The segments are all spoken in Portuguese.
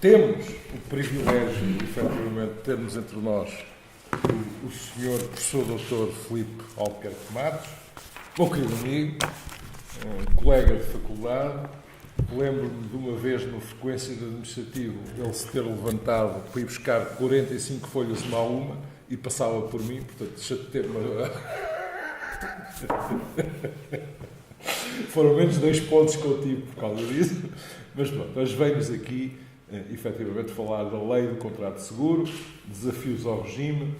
temos o privilégio, efetivamente, de termos entre nós o senhor professor Dr. Filipe Albuquerque Matos, meu querido amigo, colega de faculdade. Lembro-me de uma vez, numa frequência de administrativo, ele se ter levantado para ir buscar 45 folhas uma a uma e passava por mim, portanto, chatei-me. Foram menos 2 pontos que eu tive por causa disso, mas pronto, nós vemos aqui, efetivamente, falar da lei do contrato de seguro, desafios ao regime,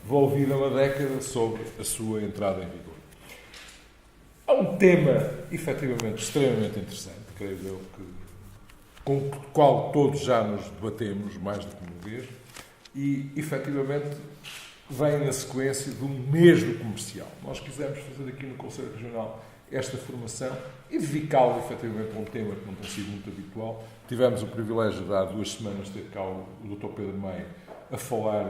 envolvida uma década sobre a sua entrada em vigor. Há um tema, efetivamente, extremamente interessante, creio eu, com o qual todos já nos debatemos mais do que uma vez, e, efetivamente, vem na sequência do mês do comercial. Nós quisemos fazer aqui no Conselho Regional esta formação e dedicá-la, efetivamente, a um tema que não tem sido muito habitual. Tivemos o privilégio de, há 2 semanas, ter cá o Dr. Pedro Maia a falar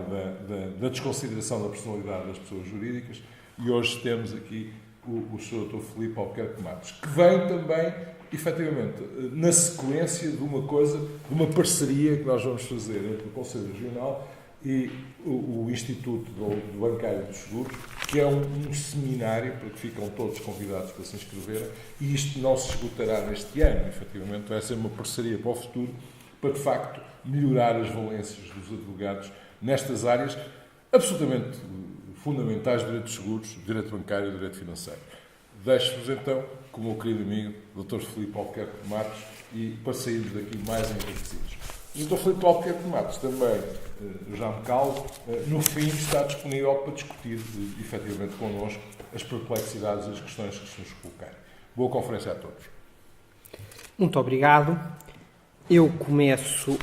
da desconsideração da personalidade das pessoas jurídicas, e hoje temos aqui o Sr. Dr. Filipe Albuquerque Matos, que vem também, efetivamente, na sequência de uma coisa, de uma parceria que nós vamos fazer entre o Conselho Regional e o Instituto do Bancário dos Seguros, que é um seminário para que ficam todos convidados para se inscreverem, e isto não se esgotará neste ano, efetivamente, vai ser uma parceria para o futuro, para, de facto, melhorar as valências dos advogados nestas áreas absolutamente fundamentais de direito de seguros, direito bancário e direito financeiro. Deixo-vos então com o meu querido amigo, Dr. Filipe Albuquerque Matos, e para sairmos daqui mais enriquecidos. O Dr. Filipe Albuquerque Matos também, já me calo, no fim está disponível para discutir, efetivamente, connosco as perplexidades e as questões que se nos colocarem. Boa conferência a todos. Muito obrigado. Eu começo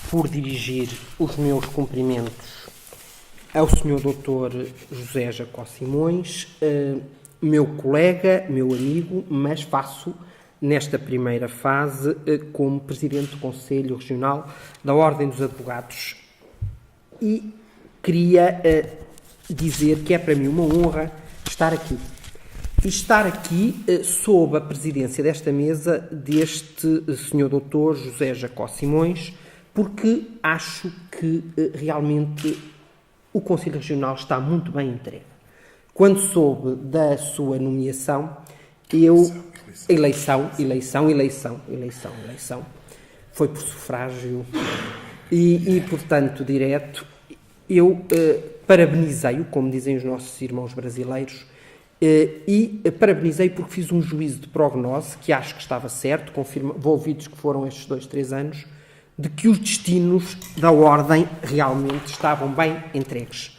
por dirigir os meus cumprimentos ao Sr. Dr. José Jacó Simões, meu colega, meu amigo, mas faço nesta primeira fase como Presidente do Conselho Regional da Ordem dos Advogados. E queria dizer que é para mim uma honra estar aqui. E estar aqui sob a presidência desta mesa deste Sr. Dr. José Jacó Simões, porque acho que realmente o Conselho Regional está muito bem entregue. Quando soube da sua nomeação, Eleição. Foi por sufrágio e portanto, direto. Eu parabenizei-o, como dizem os nossos irmãos brasileiros, e parabenizei porque fiz um juízo de prognose, que acho que estava certo, envolvidos que foram estes 2, 3 anos, de que os destinos da Ordem realmente estavam bem entregues.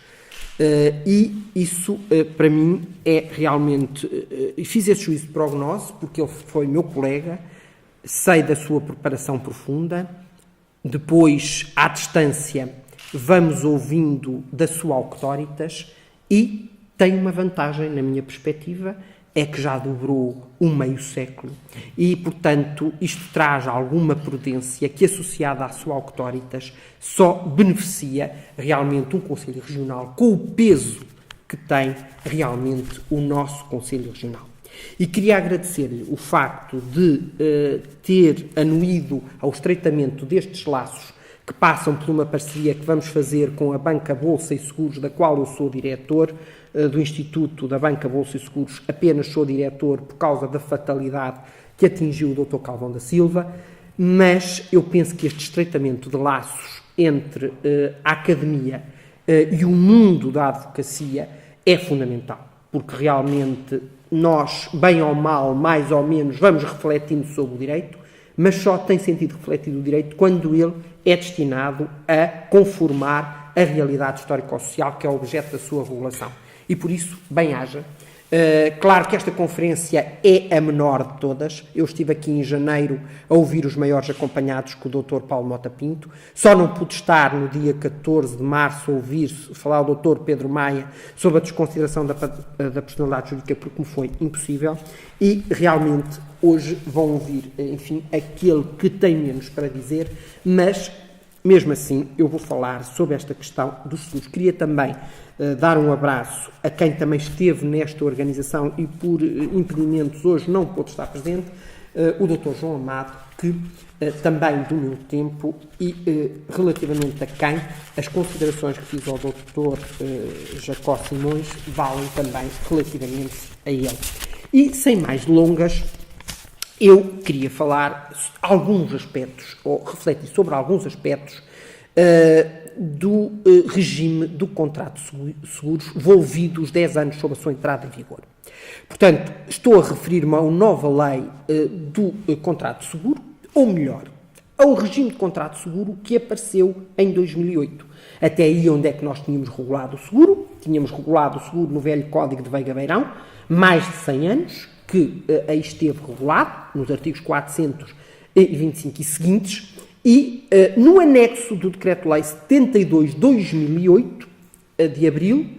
E isso, para mim, é realmente... fiz esse juízo de prognose porque ele foi meu colega, sei da sua preparação profunda, depois, à distância, vamos ouvindo da sua auctoritas e tem uma vantagem, na minha perspectiva, é que já dobrou um meio século e, portanto, isto traz alguma prudência que, associada à sua auctoritas, só beneficia realmente um Conselho Regional com o peso que tem realmente o nosso Conselho Regional. E queria agradecer-lhe o facto de ter anuído ao estreitamento destes laços que passam por uma parceria que vamos fazer com a Banca Bolsa e Seguros, da qual eu sou diretor, do Instituto da Banca Bolsa e Seguros, apenas sou diretor por causa da fatalidade que atingiu o Dr. Calvão da Silva, mas eu penso que este estreitamento de laços entre a academia e o mundo da advocacia é fundamental, porque realmente nós, bem ou mal, mais ou menos, vamos refletindo sobre o direito, mas só tem sentido refletido o direito quando ele é destinado a conformar a realidade histórico-social que é objeto da sua regulação. E por isso, bem-haja. Claro que esta conferência é a menor de todas. Eu estive aqui em janeiro a ouvir os maiores acompanhados com o Dr. Paulo Mota Pinto. Só não pude estar no dia 14 de março a ouvir falar o Dr. Pedro Maia sobre a desconsideração da personalidade jurídica, porque me foi impossível. E realmente hoje vão ouvir, enfim, aquele que tem menos para dizer, mas mesmo assim eu vou falar sobre esta questão dos seguros. Queria também dar um abraço a quem também esteve nesta organização e por impedimentos hoje não pôde estar presente, o Dr. João Amado, que também do meu tempo e relativamente a quem as considerações que fiz ao Dr. Jacó Simões valem também relativamente a ele. E sem mais delongas, eu queria falar alguns aspectos, ou refletir sobre alguns aspectos do regime do contrato de seguros envolvido os 10 anos sob a sua entrada em vigor. Portanto, estou a referir-me à nova lei do contrato de seguro, ou melhor, ao regime de contrato de seguro que apareceu em 2008. Até aí onde é que nós tínhamos regulado o seguro? Tínhamos regulado o seguro no velho Código de Veiga Beirão, mais de 100 anos, que aí esteve regulado, nos artigos 425 e seguintes, e no anexo do Decreto-Lei 72/2008, de abril,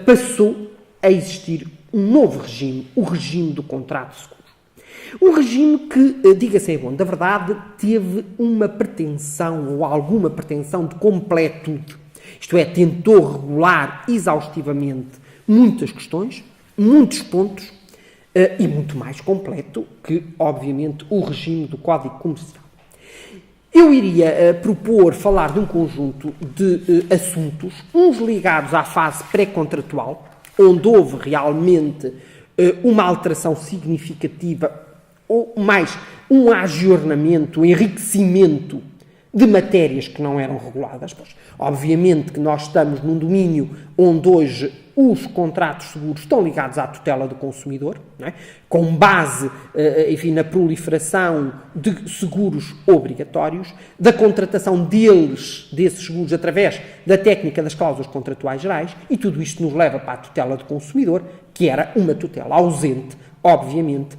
passou a existir um novo regime, o regime do contrato de seguro. Um regime que, diga-se bom, da verdade, teve uma pretensão, ou alguma pretensão de completude. Isto é, tentou regular exaustivamente muitas questões, muitos pontos, e muito mais completo que, obviamente, o regime do Código Comercial. Eu iria propor falar de um conjunto de assuntos, uns ligados à fase pré-contratual, onde houve realmente uma alteração significativa, ou mais, um agiornamento, um enriquecimento de matérias que não eram reguladas. Pois, obviamente que nós estamos num domínio onde hoje os contratos seguros estão ligados à tutela do consumidor, não é? Com base, enfim, na proliferação de seguros obrigatórios, da contratação desses seguros através da técnica das cláusulas contratuais gerais, e tudo isto nos leva para a tutela do consumidor, que era uma tutela ausente, obviamente,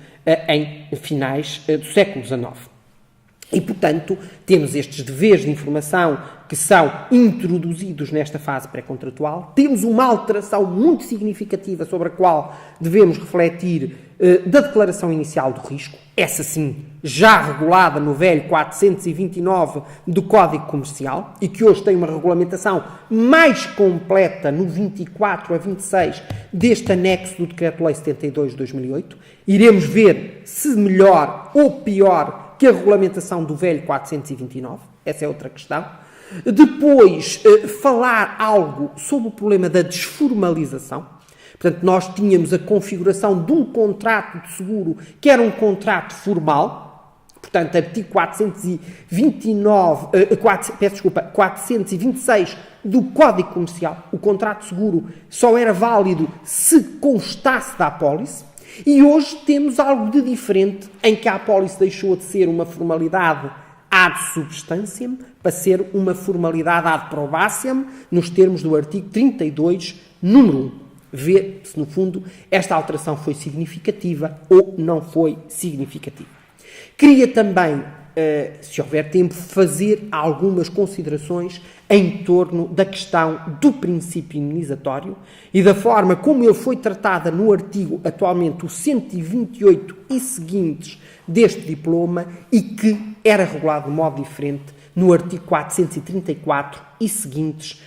em finais do século XIX. E, portanto, temos estes deveres de informação que são introduzidos nesta fase pré-contratual, temos uma alteração muito significativa sobre a qual devemos refletir da declaração inicial do risco, essa sim, já regulada no velho 429 do Código Comercial, e que hoje tem uma regulamentação mais completa no 24 a 26 deste anexo do Decreto-Lei 72 de 2008. Iremos ver se melhor ou pior que a regulamentação do velho 429, essa é outra questão. Depois, falar algo sobre o problema da desformalização. Portanto, nós tínhamos a configuração de um contrato de seguro que era um contrato formal, portanto, artigo 426 do Código Comercial. O contrato de seguro só era válido se constasse da apólice. E hoje temos algo de diferente, em que a apólice deixou de ser uma formalidade ad substanciam para ser uma formalidade ad probatiam, nos termos do artigo 32, número 1. Vê se, no fundo, esta alteração foi significativa ou não foi significativa. Queria também, se houver tempo, fazer algumas considerações em torno da questão do princípio indenizatório e da forma como ele foi tratada no artigo, atualmente, o 128 e seguintes deste diploma, e que era regulado de modo diferente no artigo 434 e seguintes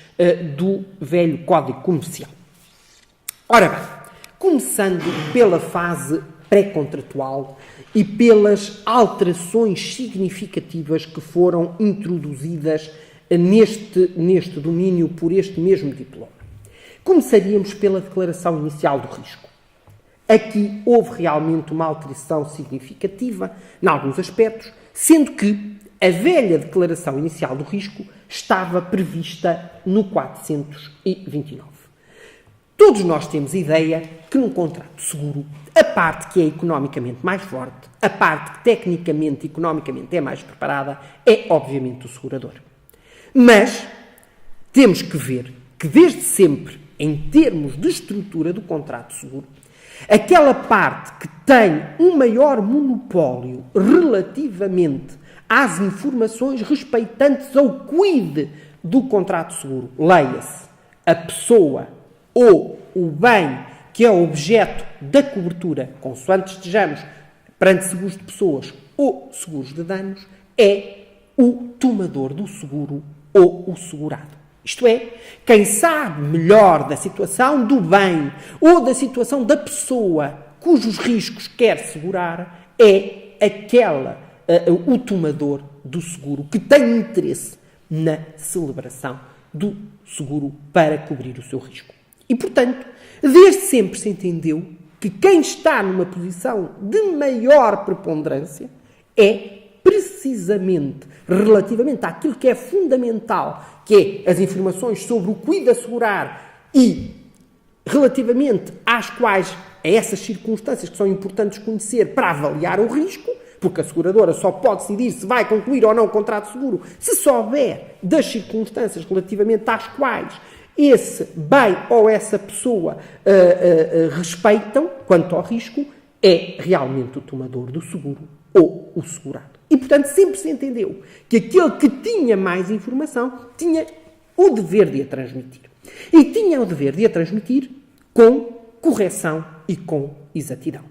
do velho Código Comercial. Ora bem, começando pela fase pré-contratual e pelas alterações significativas que foram introduzidas neste domínio por este mesmo diploma. Começaríamos pela declaração inicial do risco. Aqui houve realmente uma alteração significativa, em alguns aspectos, sendo que a velha declaração inicial do risco estava prevista no 429. Todos nós temos a ideia que num contrato de seguro, a parte que é economicamente mais forte, a parte que tecnicamente e economicamente é mais preparada, é obviamente o segurador. Mas temos que ver que desde sempre, em termos de estrutura do contrato de seguro, aquela parte que tem um maior monopólio relativamente às informações respeitantes ao quid do contrato de seguro, leia-se, a pessoa ou o bem que é objeto da cobertura, consoante estejamos perante seguros de pessoas ou seguros de danos, é o tomador do seguro ou o segurado. Isto é, quem sabe melhor da situação do bem ou da situação da pessoa cujos riscos quer segurar é aquela o tomador do seguro que tem interesse na celebração do seguro para cobrir o seu risco. E, portanto, desde sempre se entendeu que quem está numa posição de maior preponderância é precisamente relativamente àquilo que é fundamental, que é as informações sobre o que assegurar e relativamente às quais, a essas circunstâncias que são importantes conhecer para avaliar o risco, porque a seguradora só pode decidir se vai concluir ou não o contrato de seguro se souber das circunstâncias relativamente às quais esse bem ou essa pessoa respeitam quanto ao risco, é realmente o tomador do seguro ou o segurado. E, portanto, sempre se entendeu que aquele que tinha mais informação tinha o dever de a transmitir. E tinha o dever de a transmitir com correção e com exatidão.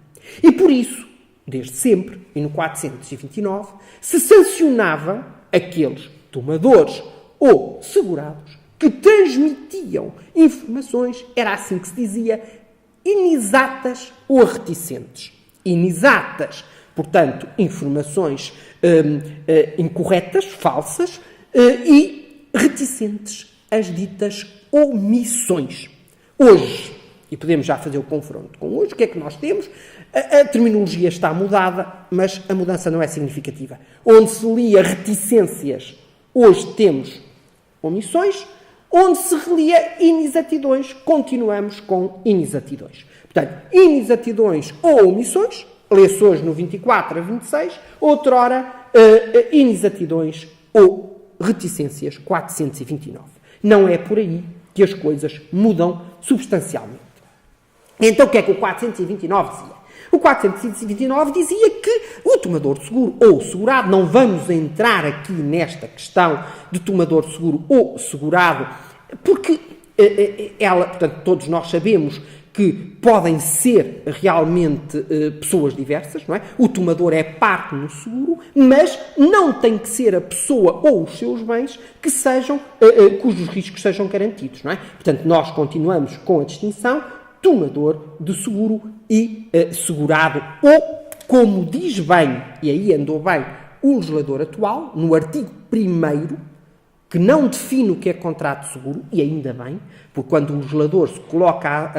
E por isso, desde sempre, e no 429, se sancionava aqueles tomadores ou segurados que transmitiam informações, era assim que se dizia, inexatas ou reticentes. Inexatas, portanto, informações incorretas, falsas, e reticentes, as ditas omissões. Hoje, e podemos já fazer o confronto com hoje, o que é que nós temos? A terminologia está mudada, mas a mudança não é significativa. Onde se lia reticências, hoje temos omissões. Onde se relia inexatidões, continuamos com inexatidões. Portanto, inexatidões ou omissões, lê-se hoje no 24 a 26, outrora inexatidões ou reticências 429. Não é por aí que as coisas mudam substancialmente. Então, o que é que o 429 dizia? O 429 dizia que o tomador de seguro ou segurado, não vamos entrar aqui nesta questão de tomador de seguro ou segurado, porque portanto, todos nós sabemos que podem ser realmente pessoas diversas, não é? O tomador é parte no seguro, mas não tem que ser a pessoa ou os seus bens que sejam, cujos riscos sejam garantidos, não é? Portanto, nós continuamos com a distinção tomador de seguro e segurado, ou, como diz bem, e aí andou bem, o legislador atual, no artigo 1º, que não define o que é contrato de seguro, e ainda bem, porque quando o legislador se coloca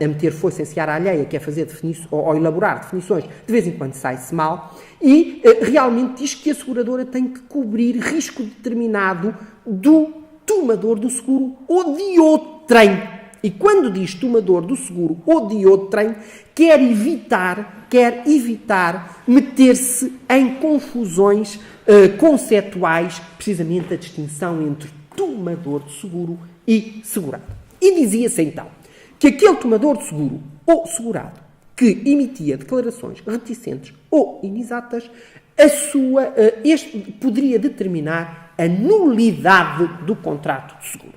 a meter foice em seara alheia, que é fazer definições, ou elaborar definições, de vez em quando sai-se mal, e realmente diz que a seguradora tem que cobrir risco determinado do tomador do seguro ou de outrem. E quando diz tomador do seguro ou de outrem, quer evitar meter-se em confusões conceituais, precisamente a distinção entre tomador de seguro e segurado. E dizia-se então que aquele tomador de seguro ou segurado que emitia declarações reticentes ou inexatas, poderia determinar a nulidade do contrato de seguro.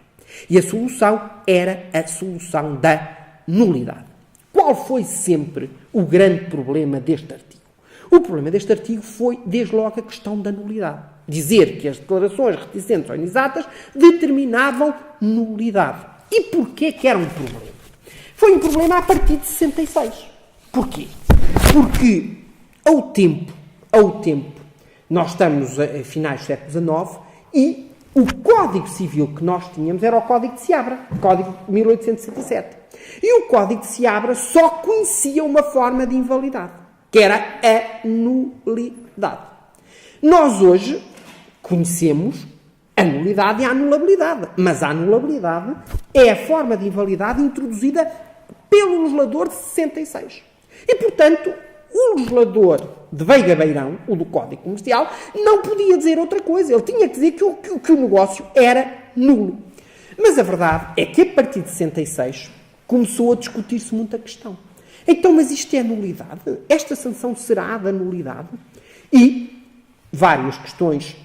E a solução era a solução da nulidade. Qual foi sempre o grande problema deste artigo? O problema deste artigo foi, desde logo, a questão da nulidade. Dizer que as declarações reticentes ou inexatas determinavam nulidade. E porquê que era um problema? Foi um problema a partir de 66. Porquê? Porque, ao tempo, nós estamos a finais do século XIX e o Código Civil que nós tínhamos era o Código de Seabra, Código de 1867. E o Código de Seabra só conhecia uma forma de invalidade, que era a nulidade. Nós hoje conhecemos a nulidade e a anulabilidade, mas a anulabilidade é a forma de invalidade introduzida pelo legislador de 66. E, portanto, o legislador de Veiga Beirão, o do Código Comercial, não podia dizer outra coisa. Ele tinha que dizer que o negócio era nulo. Mas a verdade é que, a partir de 66, começou a discutir-se muita questão. Então, mas isto é nulidade? Esta sanção será da nulidade? E várias questões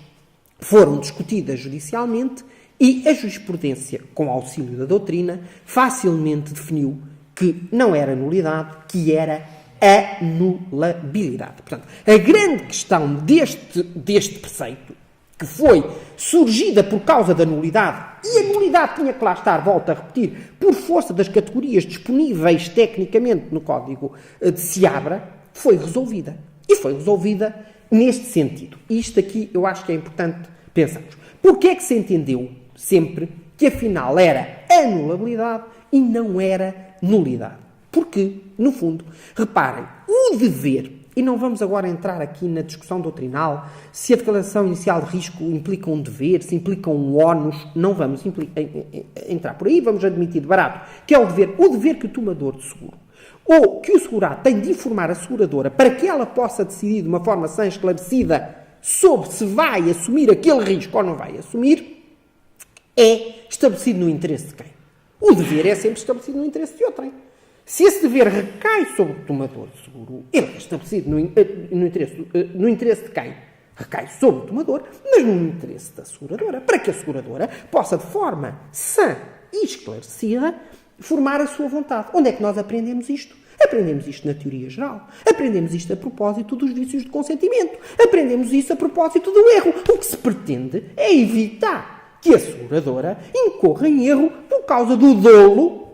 foram discutidas judicialmente e a jurisprudência, com auxílio da doutrina, facilmente definiu que não era nulidade, que era anulabilidade. Portanto, a grande questão deste preceito, que foi surgida por causa da nulidade, e a nulidade tinha que lá estar, volto a repetir, por força das categorias disponíveis tecnicamente no Código de Seabra, foi resolvida. E foi resolvida neste sentido. E isto aqui eu acho que é importante pensarmos. Porquê é que se entendeu sempre que afinal era anulabilidade e não era nulidade? Porque, no fundo, reparem, o dever, e não vamos agora entrar aqui na discussão doutrinal, se a declaração inicial de risco implica um dever, se implica um ónus, não vamos entrar por aí, vamos admitir de barato, que é o dever que o tomador de seguro, ou que o segurado tem de informar a seguradora para que ela possa decidir de uma forma sã esclarecida sobre se vai assumir aquele risco ou não vai assumir, é estabelecido no interesse de quem? O dever é sempre estabelecido no interesse de outrem. Se esse dever recai sobre o tomador de seguro, ele é estabelecido no interesse de quem? Recai sobre o tomador, mas no interesse da seguradora, para que a seguradora possa, de forma sã e esclarecida, formar a sua vontade. Onde é que nós aprendemos isto? Aprendemos isto na teoria geral. Aprendemos isto a propósito dos vícios de consentimento. Aprendemos isso a propósito do erro. O que se pretende é evitar que a seguradora incorra em erro por causa do dolo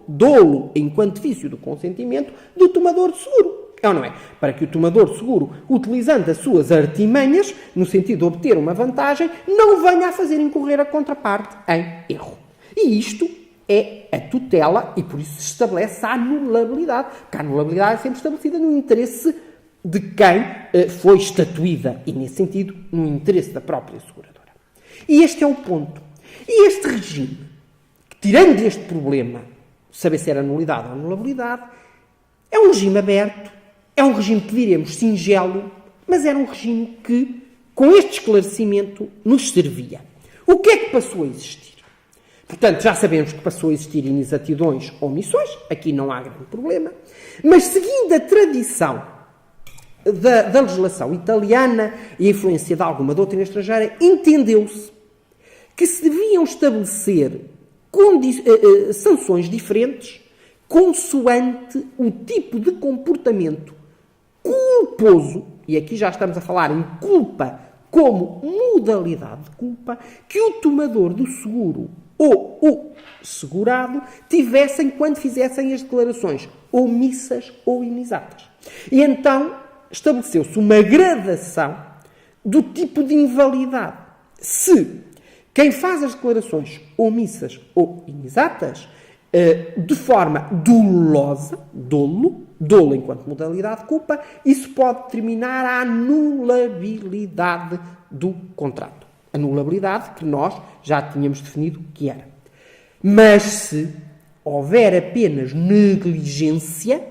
enquanto vício do consentimento do tomador de seguro. É ou não é? Para que o tomador de seguro, utilizando as suas artimanhas, no sentido de obter uma vantagem, não venha a fazer incorrer a contraparte em erro. E isto é a tutela e por isso se estabelece a anulabilidade. Porque a anulabilidade é sempre estabelecida no interesse de quem foi estatuída e, nesse sentido, no interesse da própria seguradora. E este é o ponto. E este regime, tirando este problema, saber se era nulidade ou anulabilidade, é um regime aberto, é um regime que diremos singelo, mas era um regime que, com este esclarecimento, nos servia. O que é que passou a existir? Portanto, já sabemos que passou a existir inexatidões ou omissões, aqui não há grande problema, mas seguindo a tradição da legislação italiana e a influência de alguma doutrina estrangeira, entendeu-se que se deviam estabelecer sanções diferentes consoante o tipo de comportamento culposo, e aqui já estamos a falar em culpa como modalidade de culpa, que o tomador do seguro ou o segurado tivessem quando fizessem as declarações omissas ou inexatas. E então estabeleceu-se uma gradação do tipo de invalidade. Se quem faz as declarações omissas ou inexatas de forma dolosa, dolo enquanto modalidade de culpa, isso pode determinar a anulabilidade do contrato. Anulabilidade que nós já tínhamos definido que era. Mas se houver apenas negligência,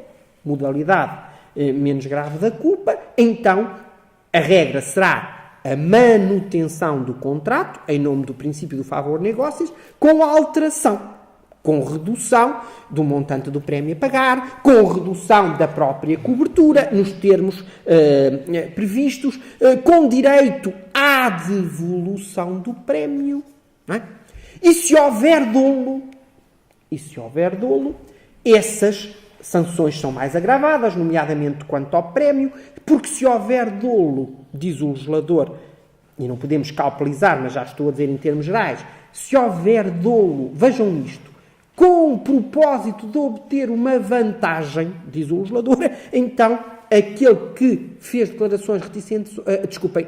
modalidade menos grave da culpa, então a regra será a manutenção do contrato, em nome do princípio do favor negócios, com alteração, com redução do montante do prémio a pagar, com redução da própria cobertura, nos termos previstos, com direito à devolução do prémio. Não é? E se houver dolo, essas sanções são mais agravadas, nomeadamente quanto ao prémio, porque se houver dolo, diz o legislador, e não podemos calculizar, mas já estou a dizer em termos gerais, se houver dolo, vejam isto, com o propósito de obter uma vantagem, diz o legislador, então aquele que fez declarações reticentes,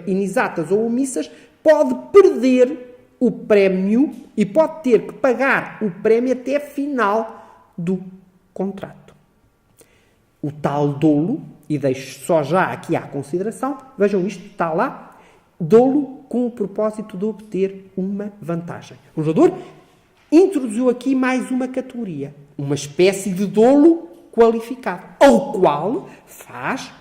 inexatas ou omissas, pode perder o prémio e pode ter que pagar o prémio até final do contrato. O tal dolo, e deixo só já aqui à consideração, vejam isto, está lá, dolo com o propósito de obter uma vantagem. O legislador introduziu aqui mais uma categoria, uma espécie de dolo qualificado, ao qual faz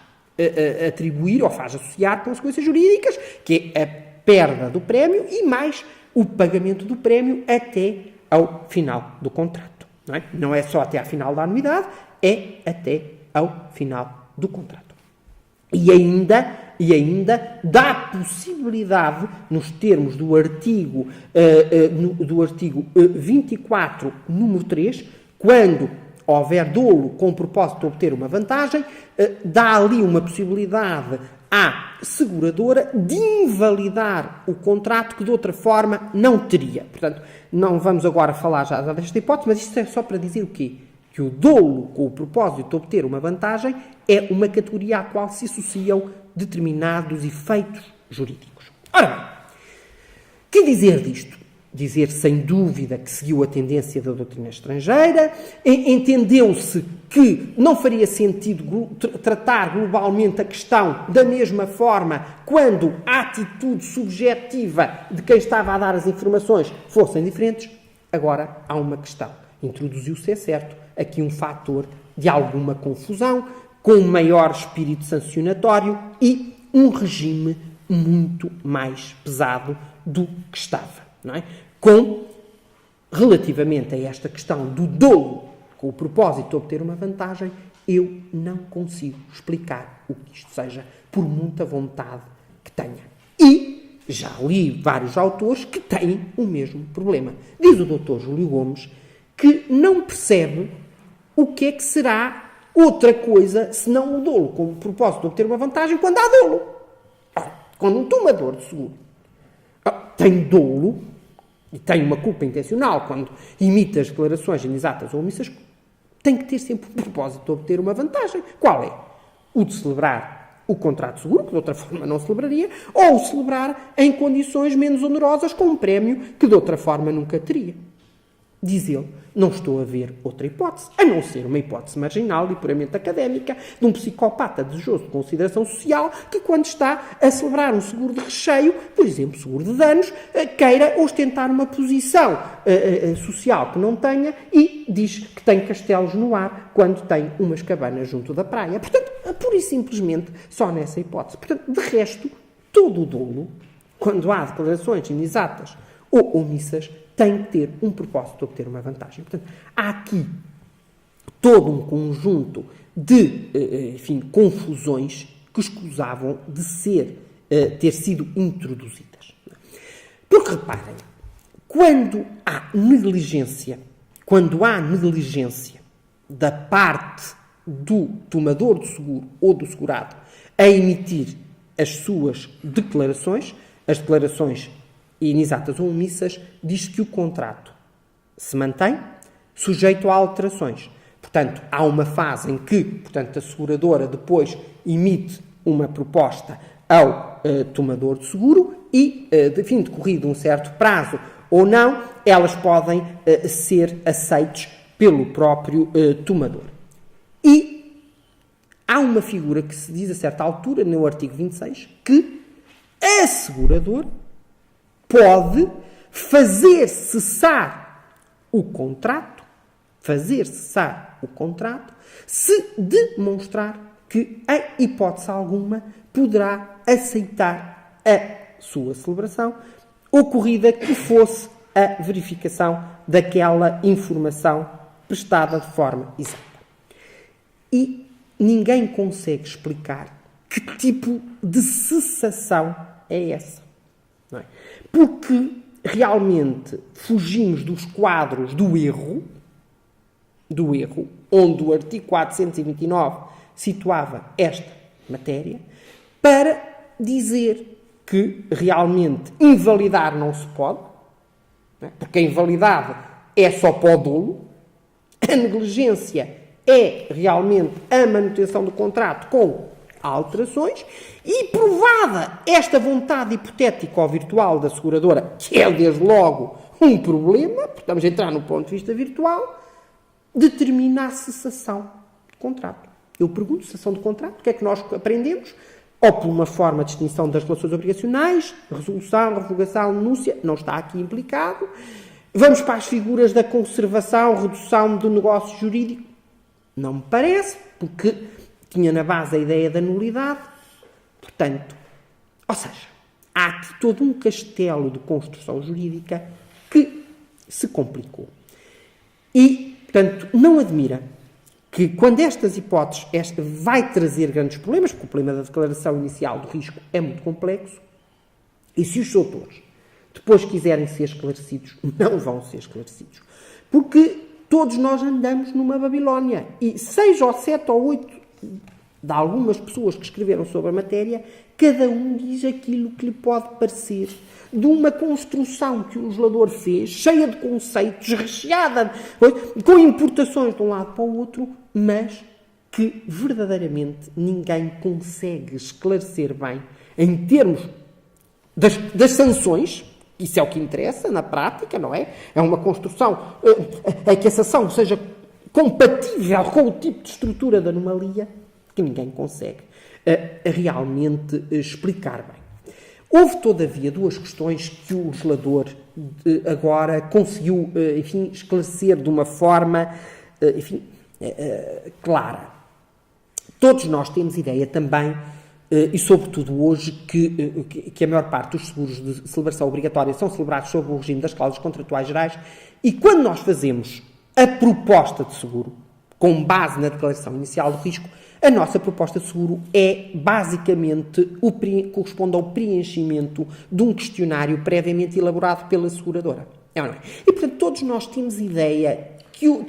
atribuir ou faz associar consequências jurídicas, que é a perda do prémio e mais o pagamento do prémio até ao final do contrato. Não é só até à final da anuidade, é até ao final do contrato. E ainda dá possibilidade, nos termos do artigo 24, número 3, quando houver dolo com o propósito de obter uma vantagem, dá ali uma possibilidade à seguradora de invalidar o contrato que de outra forma não teria. Portanto, não vamos agora falar já desta hipótese, mas isto é só para dizer o quê? Que o dolo com o propósito de obter uma vantagem é uma categoria à qual se associam determinados efeitos jurídicos. Ora bem, que dizer disto? Dizer, sem dúvida, que seguiu a tendência da doutrina estrangeira, entendeu-se que não faria sentido tratar globalmente a questão da mesma forma quando a atitude subjetiva de quem estava a dar as informações fossem diferentes. Agora, há uma questão. Introduziu-se, é certo, aqui um fator de alguma confusão, com um maior espírito sancionatório e um regime muito mais pesado do que estava. Não é? Relativamente a esta questão do dolo, com o propósito de obter uma vantagem, eu não consigo explicar o que isto seja, por muita vontade que tenha. E já li vários autores que têm o mesmo problema. Diz o Dr. Júlio Gomes que não percebe o que é que será outra coisa senão o dolo, com o propósito de obter uma vantagem quando há dolo. Ora, quando um tomador de seguro tem dolo e tem uma culpa intencional quando imita as declarações inexatas ou omissas, tem que ter sempre o propósito de obter uma vantagem. Qual é? O de celebrar o contrato de seguro, que de outra forma não celebraria, ou o celebrar em condições menos onerosas com um prémio que de outra forma nunca teria. Diz ele, não estou a ver outra hipótese, a não ser uma hipótese marginal e puramente académica de um psicopata desejoso de consideração social que, quando está a celebrar um seguro de recheio, por exemplo, seguro de danos, queira ostentar uma posição social que não tenha e diz que tem castelos no ar quando tem umas cabanas junto da praia. Portanto, pura e simplesmente só nessa hipótese. Portanto, de resto, todo o dolo, quando há declarações inexatas ou omissas, tem que ter um propósito de obter uma vantagem. Portanto, há aqui todo um conjunto de, confusões que escusavam de ter sido introduzidas. Porque, reparem, quando há negligência da parte do tomador de seguro ou do segurado a emitir as suas declarações, as declarações inexatas ou omissas, diz que o contrato se mantém sujeito a alterações. Portanto, há uma fase em que, a seguradora depois emite uma proposta ao tomador de seguro e, decorrido um certo prazo ou não, elas podem ser aceites pelo próprio tomador. E há uma figura que se diz a certa altura, no artigo 26, que a seguradora pode fazer cessar o contrato, se demonstrar que, em hipótese alguma, poderá aceitar a sua celebração, ocorrida que fosse a verificação daquela informação prestada de forma exata. E ninguém consegue explicar que tipo de cessação é essa. Não é? Porque realmente fugimos dos quadros do erro, onde o artigo 429 situava esta matéria, para dizer que realmente invalidar não se pode, não é? Porque a invalidade é só para o dolo, a negligência é realmente a manutenção do contrato com alterações, e provada esta vontade hipotética ou virtual da seguradora, que é desde logo um problema, porque estamos a entrar no ponto de vista virtual, determina a cessação de contrato. Eu pergunto, cessação de contrato, o que é que nós aprendemos? Ou por uma forma de extinção das relações obrigacionais, resolução, revogação, denúncia, não está aqui implicado. Vamos para as figuras da conservação, redução do negócio jurídico. Não me parece, porque tinha na base a ideia da nulidade. Portanto, ou seja, há aqui todo um castelo de construção jurídica que se complicou. E, portanto, não admira que quando estas hipóteses vai trazer grandes problemas, porque o problema da declaração inicial do risco é muito complexo, e se os autores depois quiserem ser esclarecidos, não vão ser esclarecidos. Porque todos nós andamos numa Babilónia, e 6 ou 7 ou 8 de algumas pessoas que escreveram sobre a matéria, cada um diz aquilo que lhe pode parecer, de uma construção que o legislador fez, cheia de conceitos, recheada, com importações de um lado para o outro, mas que verdadeiramente ninguém consegue esclarecer bem em termos das sanções. Isso é o que interessa na prática, não é? É uma construção, é que essa ação seja compatível com o tipo de estrutura da anomalia, que ninguém consegue realmente explicar bem. Houve, todavia, duas questões que o legislador agora conseguiu, enfim, esclarecer de uma forma, enfim, clara. Todos nós temos ideia também, e sobretudo hoje, que a maior parte dos seguros de celebração obrigatória são celebrados sob o regime das cláusulas contratuais gerais, e quando nós fazemos a proposta de seguro, com base na declaração inicial de risco, a nossa proposta de seguro é, basicamente, corresponde ao preenchimento de um questionário previamente elaborado pela seguradora. É ou não é? E, portanto, todos nós temos ideia que o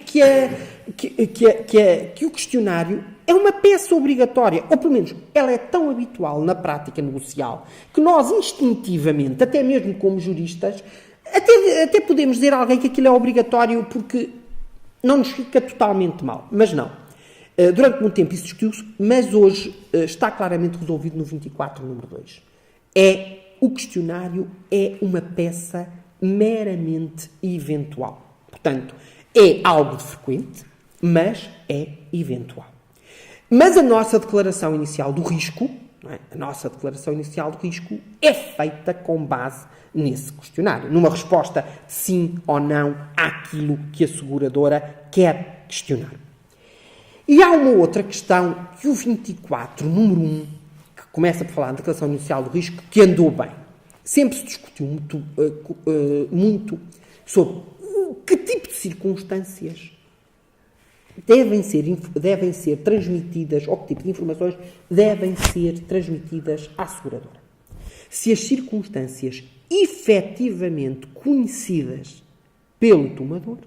questionário é uma peça obrigatória, ou pelo menos ela é tão habitual na prática negocial, que nós instintivamente, até mesmo como juristas, até podemos dizer a alguém que aquilo é obrigatório porque não nos fica totalmente mal, mas não. Durante muito tempo isso discutiu-se, mas hoje está claramente resolvido no 24, número 2. O questionário é uma peça meramente eventual. Portanto, é algo de frequente, mas é eventual. Mas a nossa declaração inicial do risco, não é? A nossa declaração inicial do risco é feita com base nesse questionário, numa resposta sim ou não àquilo que a seguradora quer questionar. E há uma outra questão que o 24, número 1, que começa por falar na declaração inicial do risco, que andou bem. Sempre se discutiu muito sobre que tipo de circunstâncias devem ser transmitidas, ou que tipo de informações devem ser transmitidas à seguradora. Se as circunstâncias efetivamente conhecidas pelo tomador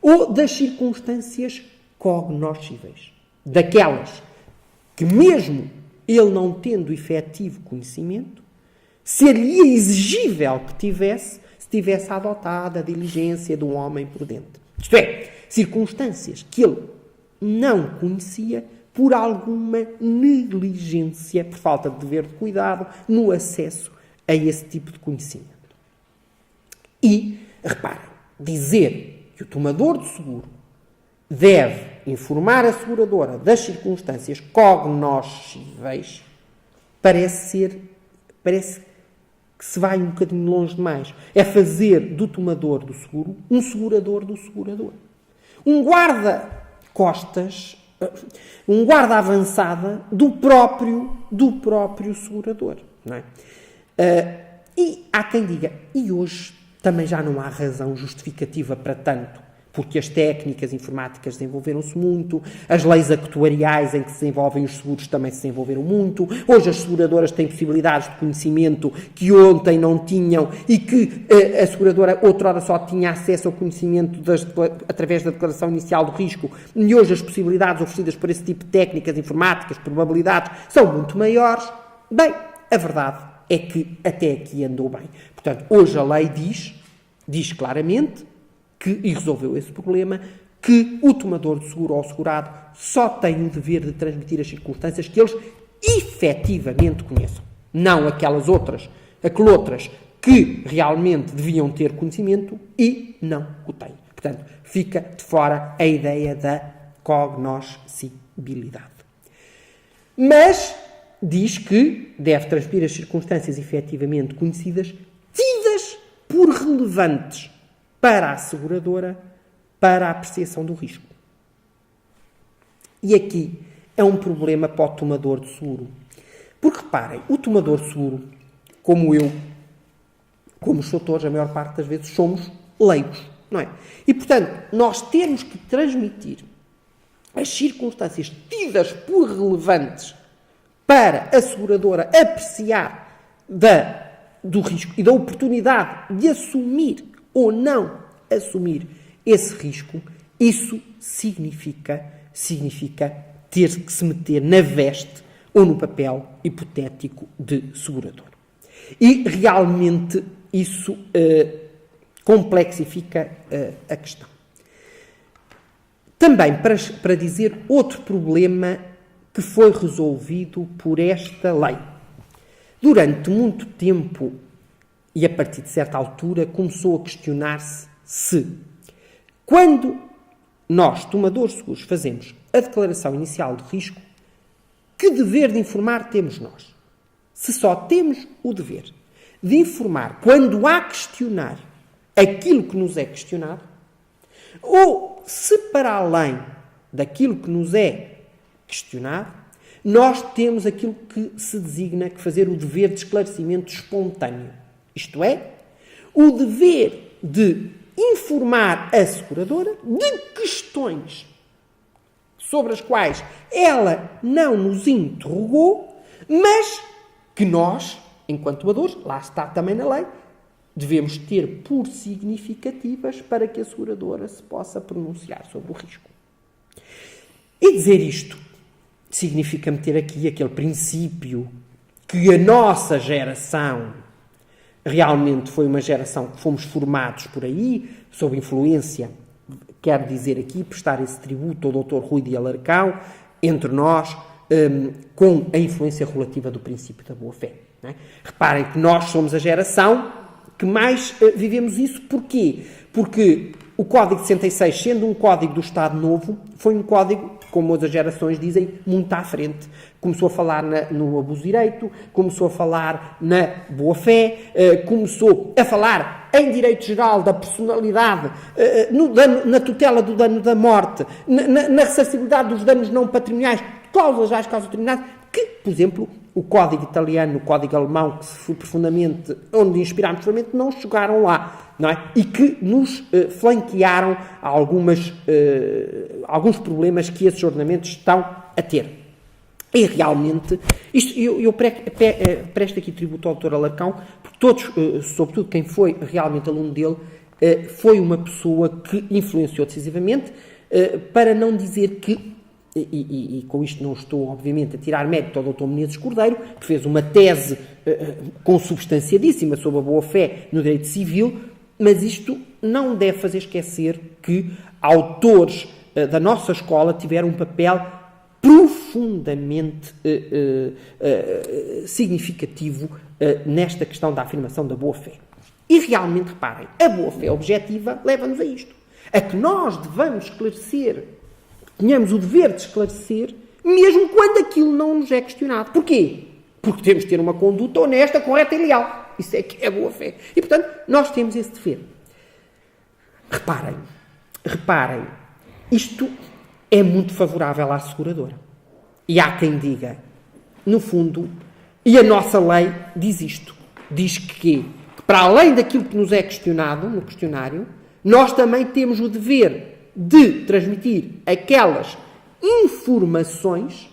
ou das circunstâncias cognoscíveis, daquelas que mesmo ele não tendo efetivo conhecimento, seria exigível que se tivesse adotado a diligência de um homem prudente. Isto é, circunstâncias que ele não conhecia por alguma negligência, por falta de dever de cuidado, no acesso a esse tipo de conhecimento. E, reparem, dizer que o tomador de seguro deve informar a seguradora das circunstâncias cognoscíveis parece que se vai um bocadinho longe demais. É fazer do tomador do seguro um segurador do segurador. Um guarda-costas, um guarda-avançada do próprio segurador. Não é? E há quem diga, e hoje também já não há razão justificativa para tanto, porque as técnicas informáticas desenvolveram-se muito, as leis actuariais em que se desenvolvem os seguros também se desenvolveram muito, hoje as seguradoras têm possibilidades de conhecimento que ontem não tinham e que a seguradora outrora só tinha acesso ao conhecimento através da declaração inicial do risco, e hoje as possibilidades oferecidas por esse tipo de técnicas informáticas, probabilidades, são muito maiores. Bem, a verdade é que até aqui andou bem. Portanto, hoje a lei diz claramente e resolveu esse problema, que o tomador de seguro ou o segurado só tem o dever de transmitir as circunstâncias que eles efetivamente conheçam. Não aquelas outras que realmente deviam ter conhecimento e não o têm. Portanto, fica de fora a ideia da cognoscibilidade. Mas diz que deve transmitir as circunstâncias efetivamente conhecidas, tidas por relevantes para a seguradora, para a apreciação do risco. E aqui é um problema para o tomador de seguro. Porque, reparem, o tomador de seguro, como eu, como os doutores, a maior parte das vezes, somos leigos, não é? E, portanto, nós temos que transmitir as circunstâncias tidas por relevantes para a seguradora apreciar do risco e da oportunidade de assumir ou não assumir esse risco. Isso significa ter que se meter na veste ou no papel hipotético de segurador. E realmente isso complexifica a questão. Também para dizer outro problema que foi resolvido por esta lei. Durante muito tempo, e a partir de certa altura, começou a questionar-se se, quando nós, tomadores de seguros, fazemos a declaração inicial de risco, que dever de informar temos nós? Se só temos o dever de informar quando há questionar aquilo que nos é questionado, ou se para além daquilo que nos é questionado, nós temos aquilo que se designa que fazer o dever de esclarecimento espontâneo. Isto é, o dever de informar a seguradora de questões sobre as quais ela não nos interrogou, mas que nós, enquanto tomadores, lá está também na lei, devemos ter por significativas para que a seguradora se possa pronunciar sobre o risco. E dizer isto significa meter aqui aquele princípio que a nossa geração realmente foi uma geração que fomos formados por aí, sob influência, quero dizer aqui, prestar esse tributo ao Dr. Rui de Alarcão, entre nós, com a influência relativa do princípio da boa-fé. Não é? Reparem que nós somos a geração que mais vivemos isso. Porquê? Porque o Código de 66, sendo um código do Estado Novo, foi um código, como outras gerações dizem, muito à frente. Começou a falar no abuso direito, começou a falar na boa-fé, começou a falar em direito geral da personalidade, na tutela do dano da morte, na ressarcibilidade dos danos não patrimoniais, cláusulas às causas determinadas, que, por exemplo, o código italiano, o código alemão, que se foi profundamente, onde inspirámos profundamente, não chegaram lá, não é? E que nos flanquearam alguns problemas que esses ordenamentos estão a ter. E realmente, isto, eu presto aqui tributo ao Dr. Alarcão, porque todos, sobretudo quem foi realmente aluno dele, foi uma pessoa que influenciou decisivamente, para não dizer que, e com isto não estou, obviamente, a tirar mérito ao Dr. Menezes Cordeiro, que fez uma tese consubstanciadíssima sobre a boa-fé no direito civil, mas isto não deve fazer esquecer que autores da nossa escola tiveram um papel profundamente significativo nesta questão da afirmação da boa-fé. E realmente, reparem, a boa-fé objetiva leva-nos a isto. A que nós devamos esclarecer, tenhamos o dever de esclarecer, mesmo quando aquilo não nos é questionado. Porquê? Porque temos de ter uma conduta honesta, correta e leal. Isso é que é boa-fé. E, portanto, nós temos esse dever. Reparem, isto é muito favorável à seguradora. E há quem diga, no fundo, e a nossa lei diz isto, diz que para além daquilo que nos é questionado no questionário, nós também temos o dever de transmitir aquelas informações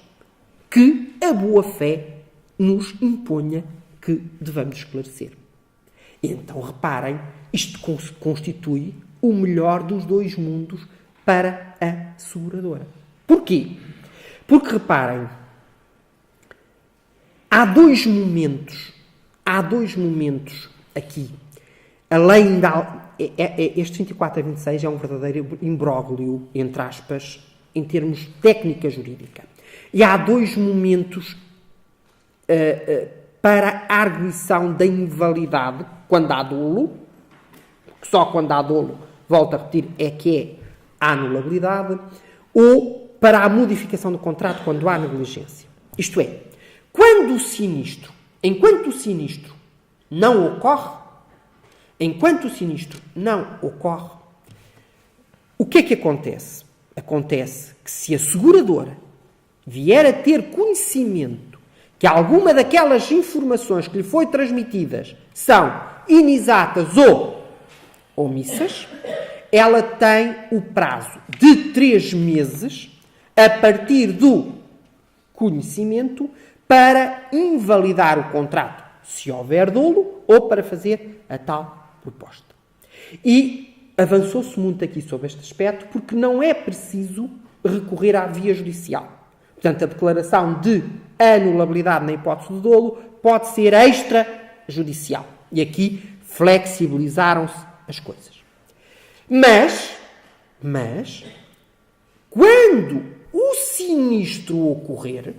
que a boa-fé nos imponha que devamos esclarecer. Então, reparem, isto constitui o melhor dos dois mundos para a seguradora. Porquê? Porque, reparem, há dois momentos aqui. A lei ainda... Este 24 a 26 é um verdadeiro imbróglio, entre aspas, em termos de técnica jurídica. E há dois momentos para a arguição da invalidade, quando há dolo, só quando há dolo, volto a repetir, é que é a anulabilidade, ou para a modificação do contrato quando há negligência. Isto é, quando o sinistro, enquanto o sinistro não ocorre, o que é que acontece? Acontece que se a seguradora vier a ter conhecimento que alguma daquelas informações que lhe foi transmitidas são inexatas ou omissas, ela tem o prazo de 3 meses a partir do conhecimento para invalidar o contrato, se houver dolo, ou para fazer a tal proposta. E avançou-se muito aqui sobre este aspecto porque não é preciso recorrer à via judicial. Portanto, a declaração de anulabilidade na hipótese de dolo pode ser extrajudicial. E aqui flexibilizaram-se as coisas. Mas Quando o sinistro ocorrer,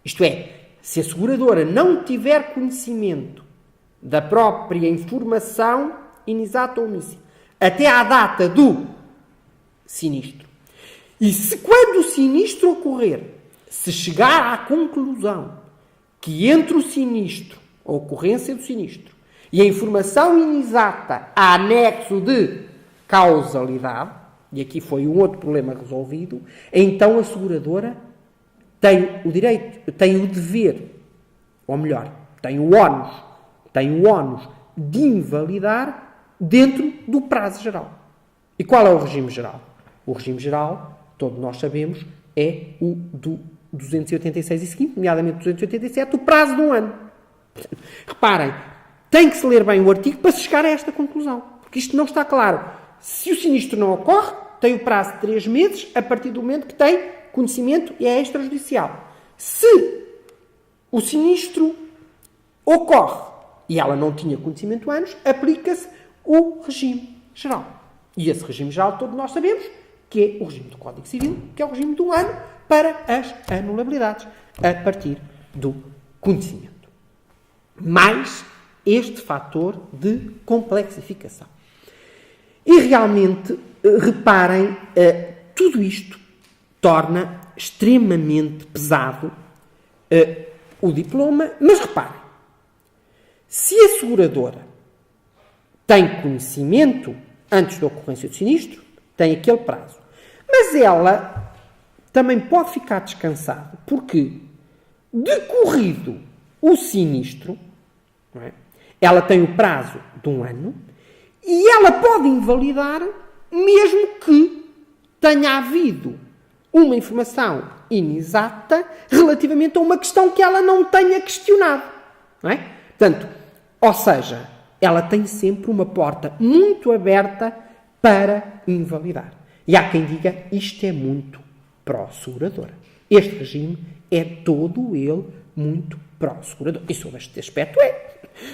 isto é, se a seguradora não tiver conhecimento da própria informação inexata ou omissa, até à data do sinistro, e se quando o sinistro ocorrer, se chegar à conclusão que entre o sinistro, a ocorrência do sinistro, e a informação inexata há anexo de causalidade, e aqui foi um outro problema resolvido, então a seguradora tem o direito, tem o dever, ou melhor, tem o ónus de invalidar dentro do prazo geral. E qual é o regime geral? O regime geral, todos nós sabemos, é o do 286 e seguinte, nomeadamente 287, o prazo de um ano. Reparem, tem que se ler bem o artigo para se chegar a esta conclusão, porque isto não está claro. Se o sinistro não ocorre, tem o prazo de 3 meses, a partir do momento que tem conhecimento e é extrajudicial. Se o sinistro ocorre e ela não tinha conhecimento antes, aplica-se o regime geral. E esse regime geral, todos nós sabemos, que é o regime do Código Civil, que é o regime do ano para as anulabilidades, a partir do conhecimento. Mais este fator de complexificação. E realmente, reparem, tudo isto torna extremamente pesado o diploma, mas reparem, se a seguradora tem conhecimento antes da ocorrência do sinistro, tem aquele prazo. Mas ela também pode ficar descansada, porque, decorrido o sinistro, não é? Ela tem o prazo de um ano e ela pode invalidar mesmo que tenha havido uma informação inexata relativamente a uma questão que ela não tenha questionado. Não é? Portanto, ou seja, ela tem sempre uma porta muito aberta para invalidar. E há quem diga, isto é muito pró-seguradora. Este regime é todo ele muito pró-segurador. E sobre este aspecto é.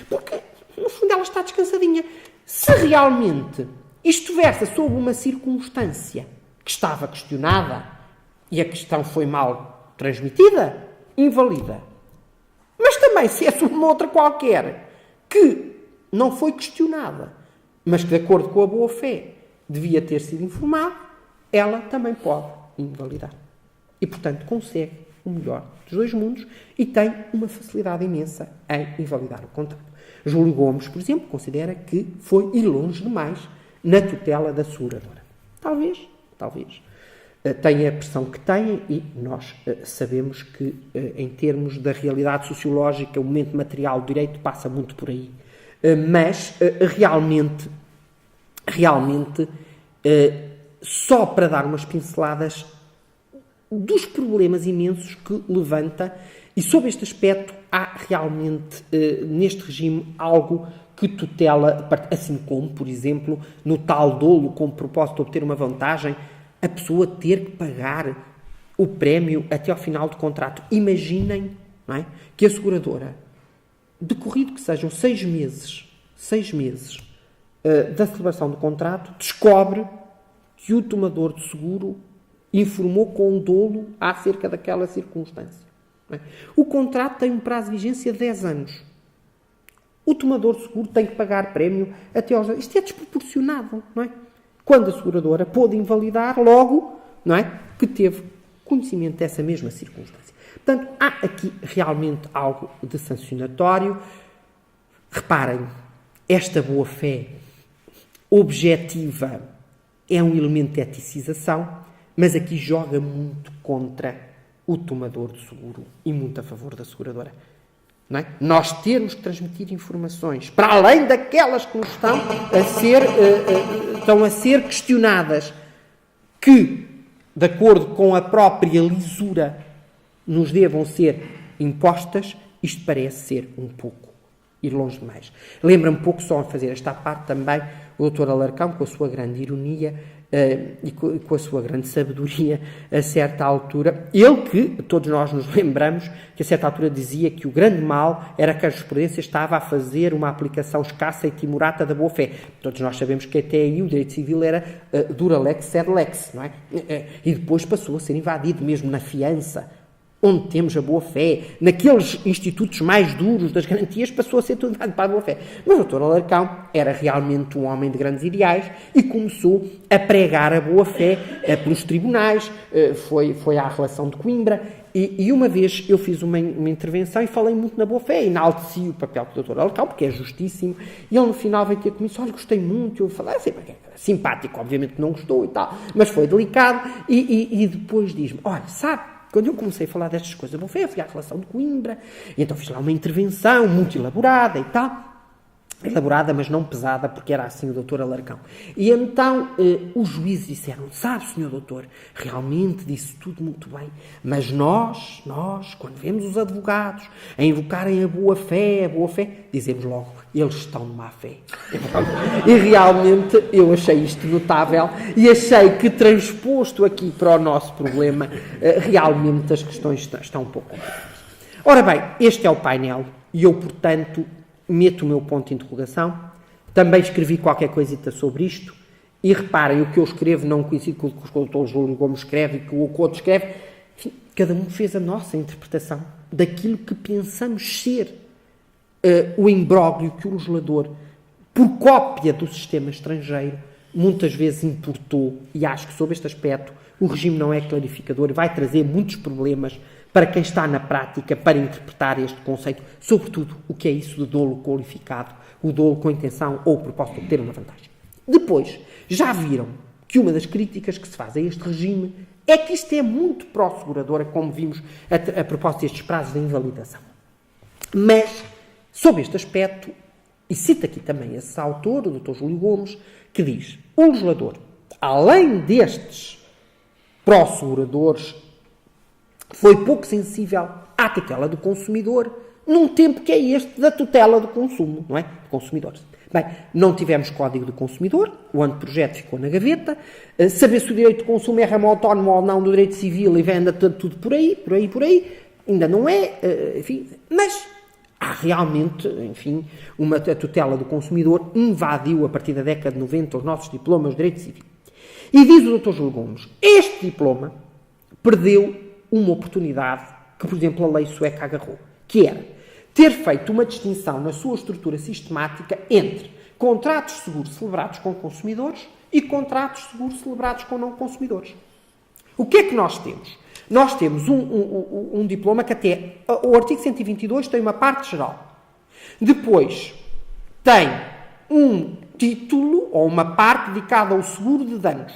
Porque, no fundo, ela está descansadinha. Se realmente isto versa sobre uma circunstância que estava questionada e a questão foi mal transmitida, invalida. Mas também, se é sobre uma outra qualquer que não foi questionada, mas que, de acordo com a boa-fé, devia ter sido informada, ela também pode invalidar. E, portanto, consegue o melhor dos dois mundos e tem uma facilidade imensa em invalidar o contrato. Júlio Gomes, por exemplo, considera que foi ir longe demais na tutela da seguradora. Talvez tenha a pressão que tem e nós sabemos que, em termos da realidade sociológica, o momento material do direito passa muito por aí. Mas, realmente, só para dar umas pinceladas dos problemas imensos que levanta, e sobre este aspecto há realmente, neste regime, algo que tutela, assim como, por exemplo, no tal dolo, com o propósito de obter uma vantagem, a pessoa ter que pagar o prémio até ao final do contrato. Imaginem, não é, que a seguradora, decorrido que sejam 6 meses da celebração do contrato, descobre que o tomador de seguro informou com dolo acerca daquela circunstância. Não é? O contrato tem um prazo de vigência de 10 anos. O tomador de seguro tem que pagar prémio até aos... Isto é desproporcionado, não é? Quando a seguradora pôde invalidar logo, não é? Que teve conhecimento dessa mesma circunstância. Portanto, há aqui realmente algo de sancionatório. Reparem, esta boa-fé objetiva é um elemento de eticização, mas aqui joga muito contra o tomador de seguro e muito a favor da seguradora. Não é? Nós termos que transmitir informações para além daquelas que nos estão a ser questionadas, que, de acordo com a própria lisura, nos devam ser impostas, isto parece ser um pouco ir longe demais. Lembra-me um pouco, só a fazer esta parte também, o Dr. Alarcão, com a sua grande ironia, e com a sua grande sabedoria, a certa altura, ele que, todos nós nos lembramos, que a certa altura dizia que o grande mal era que a jurisprudência estava a fazer uma aplicação escassa e timorata da boa-fé. Todos nós sabemos que até aí o direito civil era dura lex, sed lex, não é? E depois passou a ser invadido, mesmo na fiança, onde temos a boa-fé, naqueles institutos mais duros das garantias, passou a ser tudo dado para a boa-fé. Mas o Dr. Alarcão era realmente um homem de grandes ideais e começou a pregar a boa-fé pelos tribunais, foi à relação de Coimbra, e uma vez eu fiz uma intervenção e falei muito na boa-fé, enalteci o papel do Dr. Alarcão, porque é justíssimo, e ele no final veio ter comigo, olha, gostei muito, eu falei assim, simpático, obviamente que não gostou e tal, mas foi delicado, e depois diz-me, olha, sabe, quando eu comecei a falar destas coisas, eu fui à relação de Coimbra, e então fiz lá uma intervenção muito elaborada e tal, elaborada, mas não pesada, porque era assim o doutor Alarcão. E então os juízes disseram, sabe, senhor doutor, realmente disse tudo muito bem, mas nós, quando vemos os advogados a invocarem a boa-fé, dizemos logo, eles estão de má fé. E realmente eu achei isto notável e achei que, transposto aqui para o nosso problema, realmente as questões estão um pouco complicadas. Ora bem, este é o painel e eu, portanto, meto o meu ponto de interrogação. Também escrevi qualquer coisita sobre isto e reparem, o que eu escrevo não coincide com o que o Dr. Júlio Gomes escreve e com o que o outro escreve. Enfim, cada um fez a nossa interpretação daquilo que pensamos ser o imbróglio que o legislador, por cópia do sistema estrangeiro, muitas vezes importou, e acho que sob este aspecto o regime não é clarificador e vai trazer muitos problemas para quem está na prática para interpretar este conceito, sobretudo o que é isso de dolo qualificado, o dolo com intenção ou propósito de obter uma vantagem. Depois, já viram que uma das críticas que se faz a este regime é que isto é muito pró-seguradora, como vimos a propósito destes prazos de invalidação. Mas, sob este aspecto, e cita aqui também esse autor, o Dr. Júlio Gomes, que diz, o legislador, além destes pró-seguradores, foi pouco sensível à tutela do consumidor, num tempo que é este da tutela do consumo, não é? De consumidores. Bem, não tivemos código do consumidor, o anteprojeto ficou na gaveta, saber se o direito de consumo é ramo autónomo ou não do direito civil e anda tudo por aí, ainda não é, enfim, mas há realmente, enfim, a tutela do consumidor invadiu a partir da década de 90 os nossos diplomas de direito civil. E diz o Dr. Júlio Gomes, este diploma perdeu uma oportunidade que, por exemplo, a lei sueca agarrou, que era ter feito uma distinção na sua estrutura sistemática entre contratos de seguro celebrados com consumidores e contratos de seguro celebrados com não consumidores. O que é que nós temos? Nós temos um diploma que até o artigo 122 tem uma parte geral. Depois tem um título ou uma parte dedicada ao seguro de danos.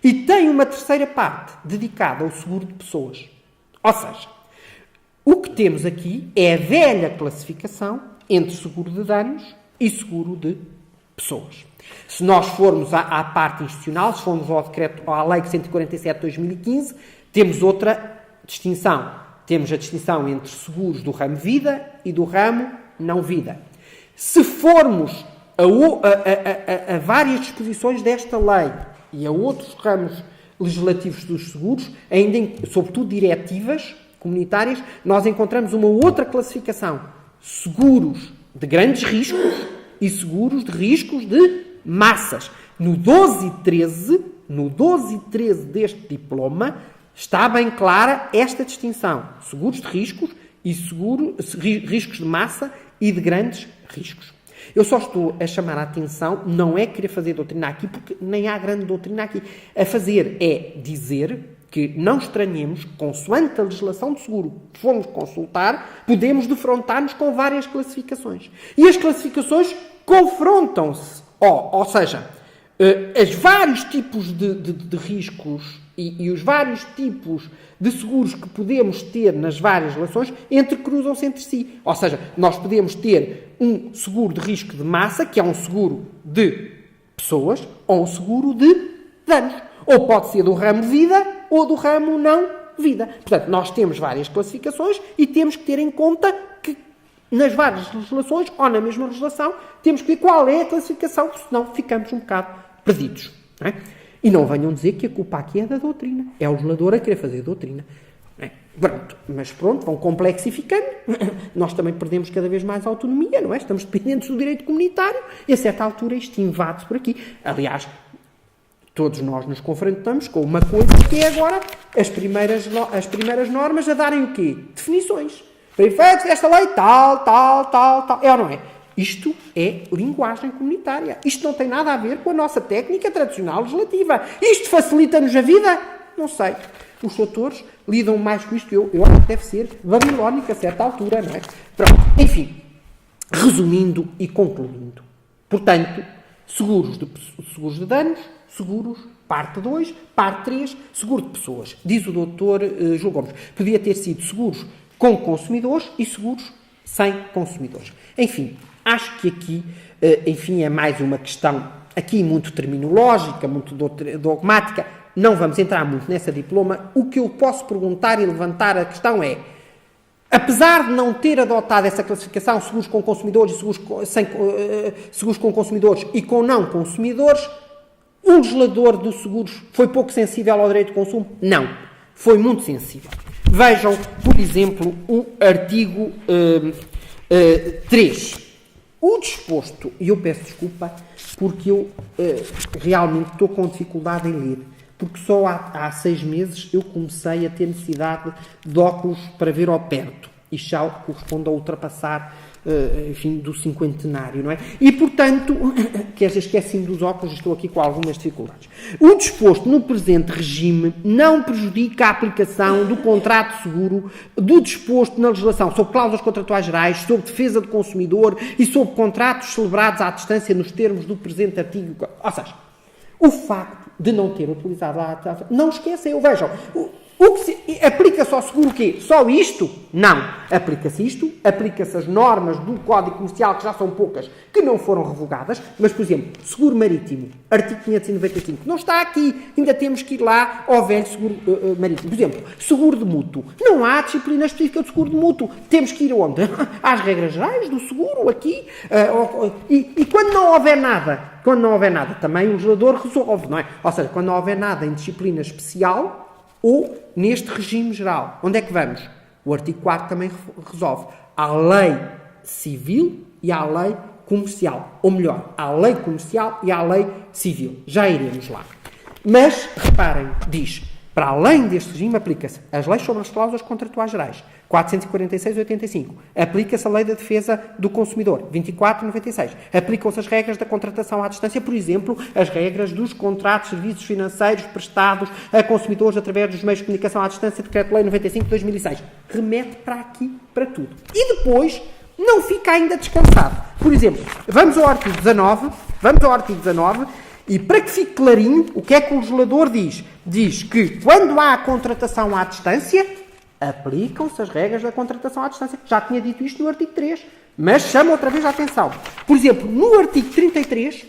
E tem uma terceira parte dedicada ao seguro de pessoas. Ou seja, o que temos aqui é a velha classificação entre seguro de danos e seguro de pessoas. Se nós formos à parte institucional, se formos ao decreto, à Lei 147 de 2015, temos outra distinção. Temos a distinção entre seguros do ramo vida e do ramo não vida. Se formos a várias disposições desta lei e a outros ramos legislativos dos seguros, ainda sobretudo diretivas comunitárias, nós encontramos uma outra classificação. Seguros de grandes riscos e seguros de riscos de massas. No 12 e 13 deste diploma está bem clara esta distinção. Seguros de riscos e riscos de massa e de grandes riscos. Eu só estou a chamar a atenção, não é querer fazer doutrina aqui, porque nem há grande doutrina aqui. A fazer é dizer que não estranhemos, consoante a legislação de seguro que fomos consultar, podemos defrontar-nos com várias classificações. E as classificações confrontam-se. Ou seja, os vários tipos de riscos e os vários tipos de seguros que podemos ter nas várias relações entrecruzam-se entre si. Ou seja, nós podemos ter um seguro de risco de massa, que é um seguro de pessoas, ou um seguro de danos. Ou pode ser do ramo vida ou do ramo não vida. Portanto, nós temos várias classificações e temos que ter em conta que nas várias legislações, ou na mesma legislação, temos que ver qual é a classificação, senão ficamos um bocado perdidos. Não é? E não venham dizer que a culpa aqui é da doutrina. É o legislador a querer fazer doutrina. Pronto, mas pronto, vão complexificando. Nós também perdemos cada vez mais autonomia, não é? Estamos dependentes do direito comunitário e a certa altura isto invade-se por aqui. Aliás, todos nós nos confrontamos com uma coisa que é agora as primeiras normas a darem o quê? Definições. Para efeitos desta lei, tal. É ou não é? Isto é linguagem comunitária. Isto não tem nada a ver com a nossa técnica tradicional legislativa. Isto facilita-nos a vida? Não sei. Os autores lidam mais com isto. Eu acho que deve ser babilónico a certa altura, não é? Pronto. Enfim, resumindo e concluindo. Portanto, seguros de danos, seguros, parte 2, parte 3, seguro de pessoas. Diz o doutor João Gomes. Podia ter sido seguros com consumidores e seguros sem consumidores. Enfim, acho que aqui, é mais uma questão aqui muito terminológica, muito dogmática. Não vamos entrar muito nessa diploma. O que eu posso perguntar e levantar a questão é, apesar de não ter adotado essa classificação, seguros com consumidores e seguros com consumidores e com não consumidores, o legislador dos seguros foi pouco sensível ao direito de consumo? Não. Foi muito sensível. Vejam, por exemplo, o artigo 3. O disposto, e eu peço desculpa, porque eu realmente estou com dificuldade em ler, porque só há 6 meses eu comecei a ter necessidade de óculos para ver ao perto. Isto já corresponde a ultrapassar, do cinquentenário, não é? E, portanto, quer dizer, esqueci-me dos óculos, estou aqui com algumas dificuldades. O disposto no presente regime não prejudica a aplicação do contrato de seguro do disposto na legislação sobre cláusulas contratuais gerais, sobre defesa do consumidor e sobre contratos celebrados à distância nos termos do presente artigo. Ou seja, o facto de não ter utilizado a... Não esquecem, vejam... Aplica-se ao seguro o quê? Só isto? Não. Aplica-se isto, aplica-se as normas do Código Comercial, que já são poucas, que não foram revogadas, mas, por exemplo, seguro marítimo, artigo 595, não está aqui, ainda temos que ir lá ao velho seguro marítimo. Por exemplo, seguro de mútuo, não há disciplina específica de seguro de mútuo, temos que ir onde? Às regras gerais do seguro, aqui, e quando não houver nada, também o legislador resolve, não é? Ou seja, quando não houver nada em disciplina especial, ou neste regime geral. Onde é que vamos? O artigo 4 também resolve. Há lei civil e há lei comercial. Ou melhor, há lei comercial e há lei civil. Já iremos lá. Mas, reparem, diz, para além deste regime, aplica-se as leis sobre as cláusulas contratuais gerais, 446 e 85. Aplica-se a lei da defesa do consumidor, 24 e 96. Aplicam-se as regras da contratação à distância, por exemplo, as regras dos contratos de serviços financeiros prestados a consumidores através dos meios de comunicação à distância, Decreto-Lei 95 de 2006. Remete para aqui, para tudo. E depois, não fica ainda descansado. Por exemplo, vamos ao artigo 19, e para que fique clarinho, o que é que o legislador diz? Diz que quando há contratação à distância, aplicam-se as regras da contratação à distância. Já tinha dito isto no artigo 3, mas chamo outra vez a atenção. Por exemplo, no artigo 33,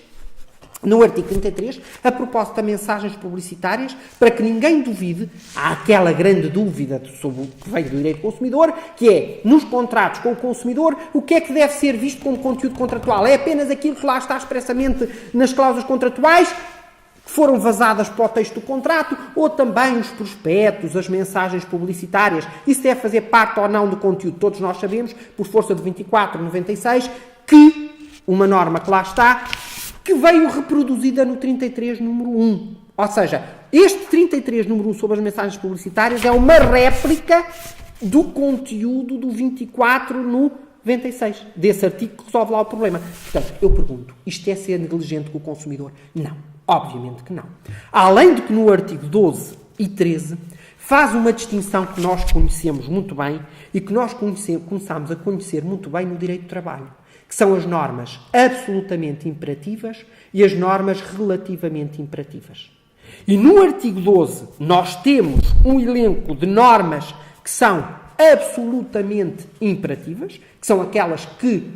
a propósito de mensagens publicitárias, para que ninguém duvide, há aquela grande dúvida sobre o que veio do direito do consumidor, que é, nos contratos com o consumidor, o que é que deve ser visto como conteúdo contratual? É apenas aquilo que lá está expressamente nas cláusulas contratuais, que foram vazadas para o texto do contrato, ou também os prospectos, as mensagens publicitárias? Isso deve fazer parte ou não do conteúdo. Todos nós sabemos, por força de 24/96, que uma norma que lá está, que veio reproduzida no 33, número 1. Ou seja, este 33, número 1, sobre as mensagens publicitárias, é uma réplica do conteúdo do 24 no 96, desse artigo que resolve lá o problema. Portanto, eu pergunto, isto é ser negligente com o consumidor? Não, obviamente que não. Além de que no artigo 12 e 13 faz uma distinção que nós conhecemos muito bem e que nós começamos a conhecer muito bem no direito do trabalho, que são as normas absolutamente imperativas e as normas relativamente imperativas. E no artigo 12 nós temos um elenco de normas que são absolutamente imperativas, que são aquelas que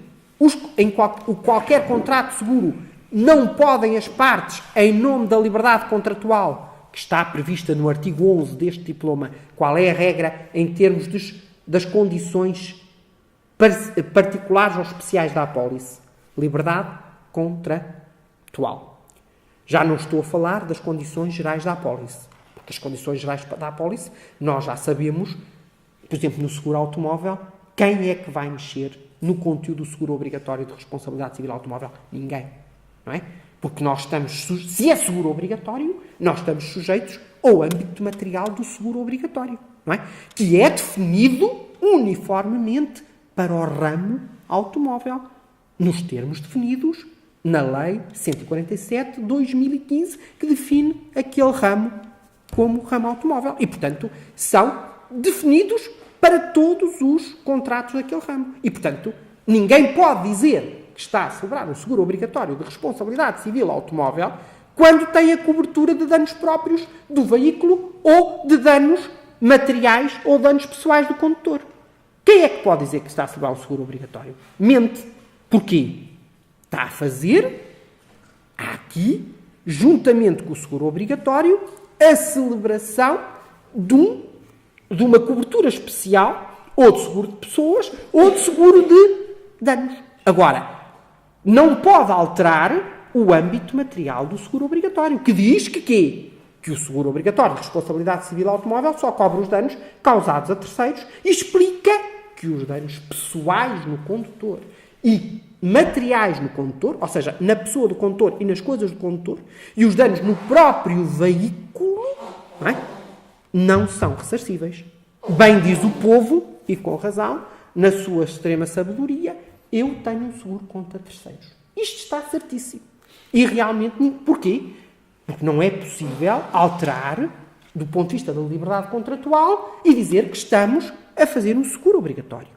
qualquer contrato de seguro não podem as partes, em nome da liberdade contratual, que está prevista no artigo 11 deste diploma, qual é a regra em termos das condições particulares ou especiais da apólice. Liberdade contratual. Já não estou a falar das condições gerais da apólice. Porque as condições gerais da apólice, nós já sabemos, por exemplo, no seguro automóvel, quem é que vai mexer no conteúdo do seguro obrigatório de responsabilidade civil automóvel? Ninguém. Não é? Porque nós estamos, se é seguro obrigatório, nós estamos sujeitos ao âmbito material do seguro obrigatório. Não é? Que é definido uniformemente para o ramo automóvel, nos termos definidos na Lei 147 de 2015, que define aquele ramo como ramo automóvel. E, portanto, são definidos para todos os contratos daquele ramo. E, portanto, ninguém pode dizer que está a celebrar um seguro obrigatório de responsabilidade civil automóvel quando tem a cobertura de danos próprios do veículo ou de danos materiais ou danos pessoais do condutor. Quem é que pode dizer que está a celebrar um seguro obrigatório? Mente. Porquê? Está a fazer, aqui, juntamente com o seguro obrigatório, a celebração de uma cobertura especial, ou de seguro de pessoas, ou de seguro de danos. Agora, não pode alterar o âmbito material do seguro obrigatório, que diz que quê? Que o seguro obrigatório de responsabilidade civil automóvel só cobre os danos causados a terceiros e explica que os danos pessoais no condutor e materiais no condutor, ou seja, na pessoa do condutor e nas coisas do condutor, e os danos no próprio veículo, não são ressarcíveis. Bem diz o povo, e com razão, na sua extrema sabedoria, eu tenho um seguro contra terceiros. Isto está certíssimo. E realmente, porquê? Porque não é possível alterar, do ponto de vista da liberdade contratual, e dizer que estamos a fazer um seguro obrigatório.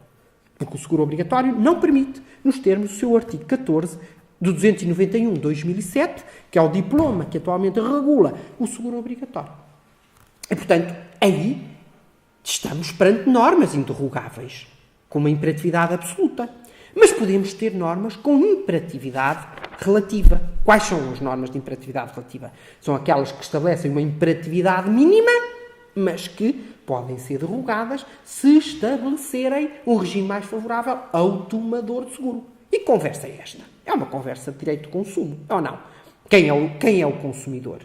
Porque o seguro obrigatório não permite, nos termos do seu artigo 14 do 291 de 2007, que é o diploma que atualmente regula o seguro obrigatório. E, portanto, aí estamos perante normas interrogáveis, com uma imperatividade absoluta. Mas podemos ter normas com imperatividade relativa. Quais são as normas de imperatividade relativa? São aquelas que estabelecem uma imperatividade mínima, mas que podem ser derrogadas se estabelecerem um regime mais favorável ao tomador de seguro. E que conversa é esta? É uma conversa de direito de consumo, ou não? Quem é o consumidor?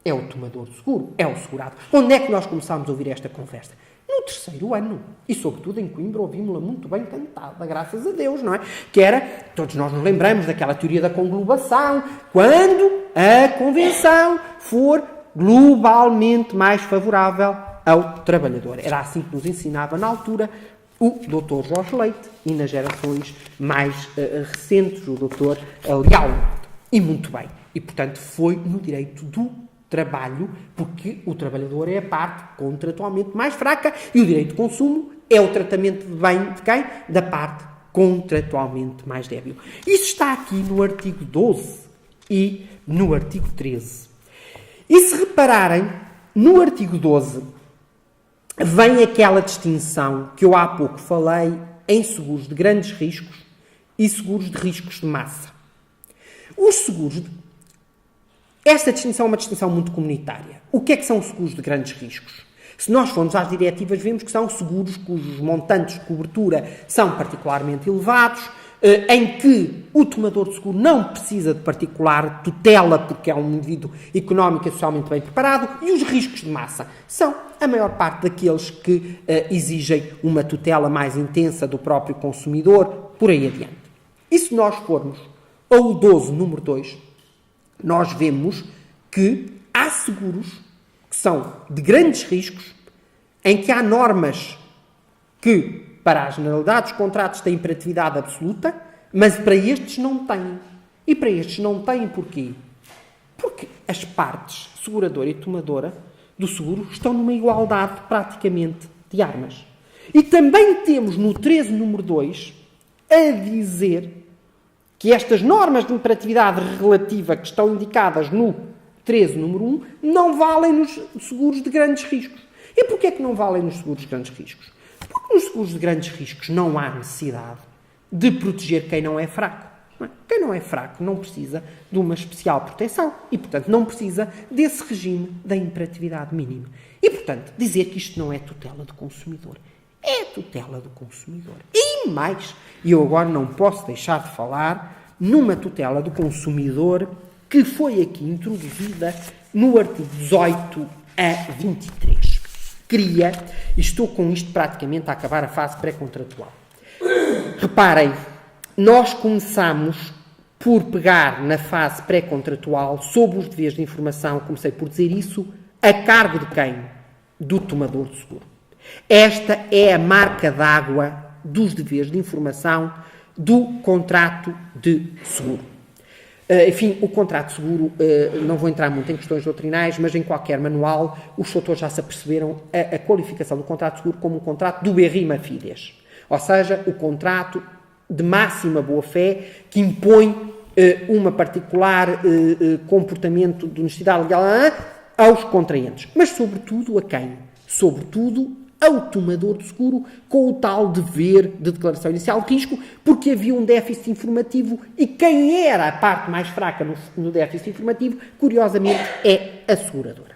É o tomador de seguro? É o segurado? Onde é que nós começámos a ouvir esta conversa? No terceiro ano. E, sobretudo, em Coimbra ouvimos-la muito bem cantada, graças a Deus, não é? Que era, todos nós nos lembramos daquela teoria da conglobação, quando a convenção for globalmente mais favorável ao trabalhador. Era assim que nos ensinava, na altura, o Dr. Jorge Leite e, nas gerações mais recentes, o Dr. Leal. E muito bem. E, portanto, foi no direito do trabalho, porque o trabalhador é a parte contratualmente mais fraca e o direito de consumo é o tratamento de bem de quem? Da parte contratualmente mais débil. Isso está aqui no artigo 12 e no artigo 13. E se repararem, no artigo 12 vem aquela distinção que eu há pouco falei em seguros de grandes riscos e seguros de riscos de massa. Os seguros Esta distinção é uma distinção muito comunitária. O que é que são seguros de grandes riscos? Se nós formos às diretivas, vemos que são seguros cujos montantes de cobertura são particularmente elevados, em que o tomador de seguro não precisa de particular tutela porque é um indivíduo económico e socialmente bem preparado, e os riscos de massa são a maior parte daqueles que exigem uma tutela mais intensa do próprio consumidor, por aí adiante. E se nós formos ao 12, número 2, nós vemos que há seguros que são de grandes riscos, em que há normas que, para a generalidade dos contratos, têm imperatividade absoluta, mas para estes não têm. E para estes não têm porquê? Porque as partes, seguradora e tomadora, do seguro estão numa igualdade praticamente de armas. E também temos no 13, número 2, a dizer que estas normas de imperatividade relativa que estão indicadas no 13, número 1, não valem nos seguros de grandes riscos. E porquê é que não valem nos seguros de grandes riscos? Porque nos seguros de grandes riscos não há necessidade de proteger quem não é fraco. Não é? Quem não é fraco não precisa de uma especial proteção e, portanto, não precisa desse regime da imperatividade mínima. E, portanto, dizer que isto não é tutela do consumidor. É tutela do consumidor. E mais, e eu agora não posso deixar de falar numa tutela do consumidor que foi aqui introduzida no artigo 18 a 23. Queria, e estou com isto praticamente a acabar a fase pré-contratual. Reparem, nós começamos por pegar na fase pré-contratual sobre os deveres de informação, comecei por dizer isso, a cargo de quem? Do tomador de seguro. Esta é a marca d'água dos deveres de informação do contrato de seguro. Enfim, o contrato de seguro, não vou entrar muito em questões doutrinais, mas em qualquer manual os doutores já se aperceberam a qualificação do contrato de seguro como um contrato do berrima fides. Ou seja, o contrato de máxima boa-fé que impõe uma particular comportamento de honestidade legal aos contraentes. Mas, sobretudo, a quem? Sobretudo, ao tomador de seguro com o tal dever de declaração inicial de risco, porque havia um déficit informativo e quem era a parte mais fraca no déficit informativo, curiosamente, é a seguradora.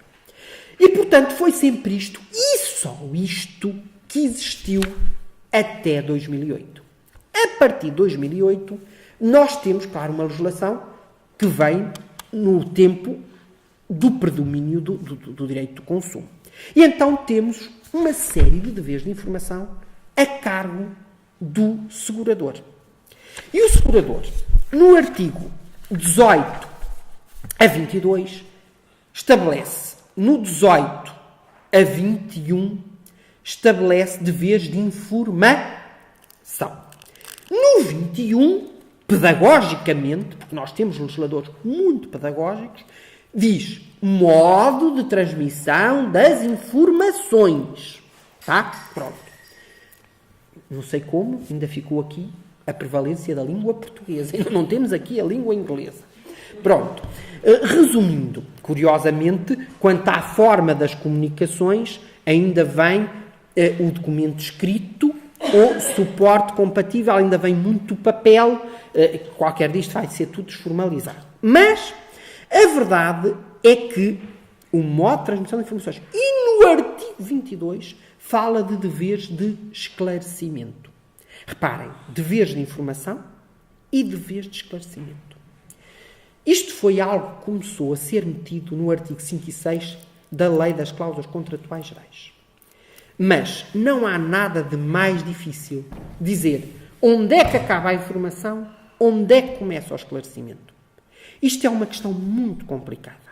E, portanto, foi sempre isto, e só isto, que existiu até 2008. A partir de 2008, nós temos, claro, uma legislação que vem no tempo do predomínio do direito do consumo. E então temos uma série de deveres de informação a cargo do segurador. E o segurador, no artigo 18 a 22, estabelece, no 18 a 21, estabelece deveres de informação. No 21, pedagogicamente, porque nós temos legisladores muito pedagógicos, diz modo de transmissão das informações. Tá? Pronto. Não sei como, ainda ficou aqui a prevalência da língua portuguesa. Ainda não temos aqui a língua inglesa. Pronto. Resumindo, curiosamente, quanto à forma das comunicações, ainda vem o documento escrito ou suporte compatível, ainda vem muito papel, qualquer disto vai ser tudo desformalizado. Mas a verdade é que o modo de transmissão de informações, e no artigo 22, fala de deveres de esclarecimento. Reparem, deveres de informação e deveres de esclarecimento. Isto foi algo que começou a ser metido no artigo 5 e 6 da Lei das Cláusulas Contratuais Gerais. Mas não há nada de mais difícil dizer onde é que acaba a informação, onde é que começa o esclarecimento. Isto é uma questão muito complicada.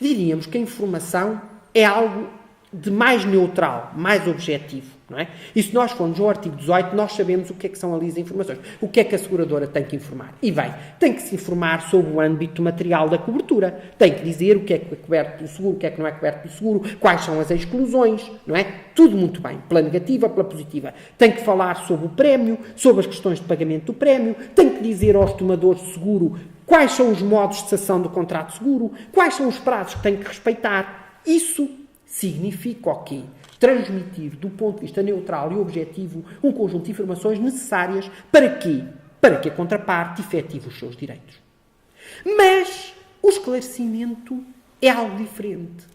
Diríamos que a informação é algo de mais neutral, mais objetivo, não é? E se nós formos ao artigo 18, nós sabemos o que é que são ali as informações. O que é que a seguradora tem que informar? E bem, tem que se informar sobre o âmbito material da cobertura. Tem que dizer o que é coberto pelo seguro, o que é que não é coberto pelo seguro, quais são as exclusões, não é? Tudo muito bem. Pela negativa, pela positiva. Tem que falar sobre o prémio, sobre as questões de pagamento do prémio. Tem que dizer aos tomadores de seguro quais são os modos de cessação do contrato de seguro, quais são os prazos que tem que respeitar. Isso significa o quê? Transmitir, do ponto de vista neutral e objetivo, um conjunto de informações necessárias para quê? Para que a contraparte efetive os seus direitos. Mas o esclarecimento é algo diferente.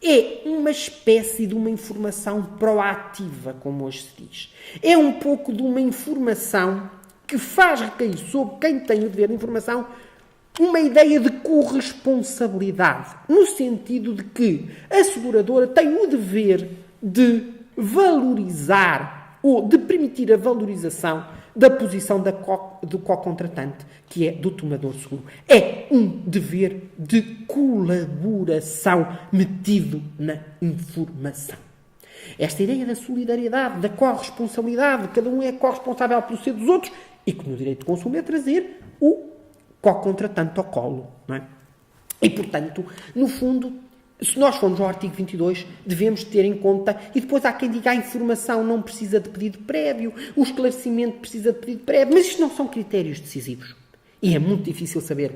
É uma espécie de uma informação proativa, como hoje se diz. É um pouco de uma informação que faz recair sobre quem tem o dever de informação uma ideia de corresponsabilidade, no sentido de que a seguradora tem o dever de valorizar ou de permitir a valorização da posição do co-contratante, que é do tomador de seguro. É um dever de colaboração metido na informação. Esta ideia da solidariedade, da corresponsabilidade, cada um é corresponsável pelo ser dos outros, e que no direito de consumo é trazer o co-contratante ao colo, não é? E, portanto, no fundo, se nós formos ao artigo 22, devemos ter em conta, e depois há quem diga a informação não precisa de pedido prévio, o esclarecimento precisa de pedido prévio, mas isto não são critérios decisivos. E é muito difícil saber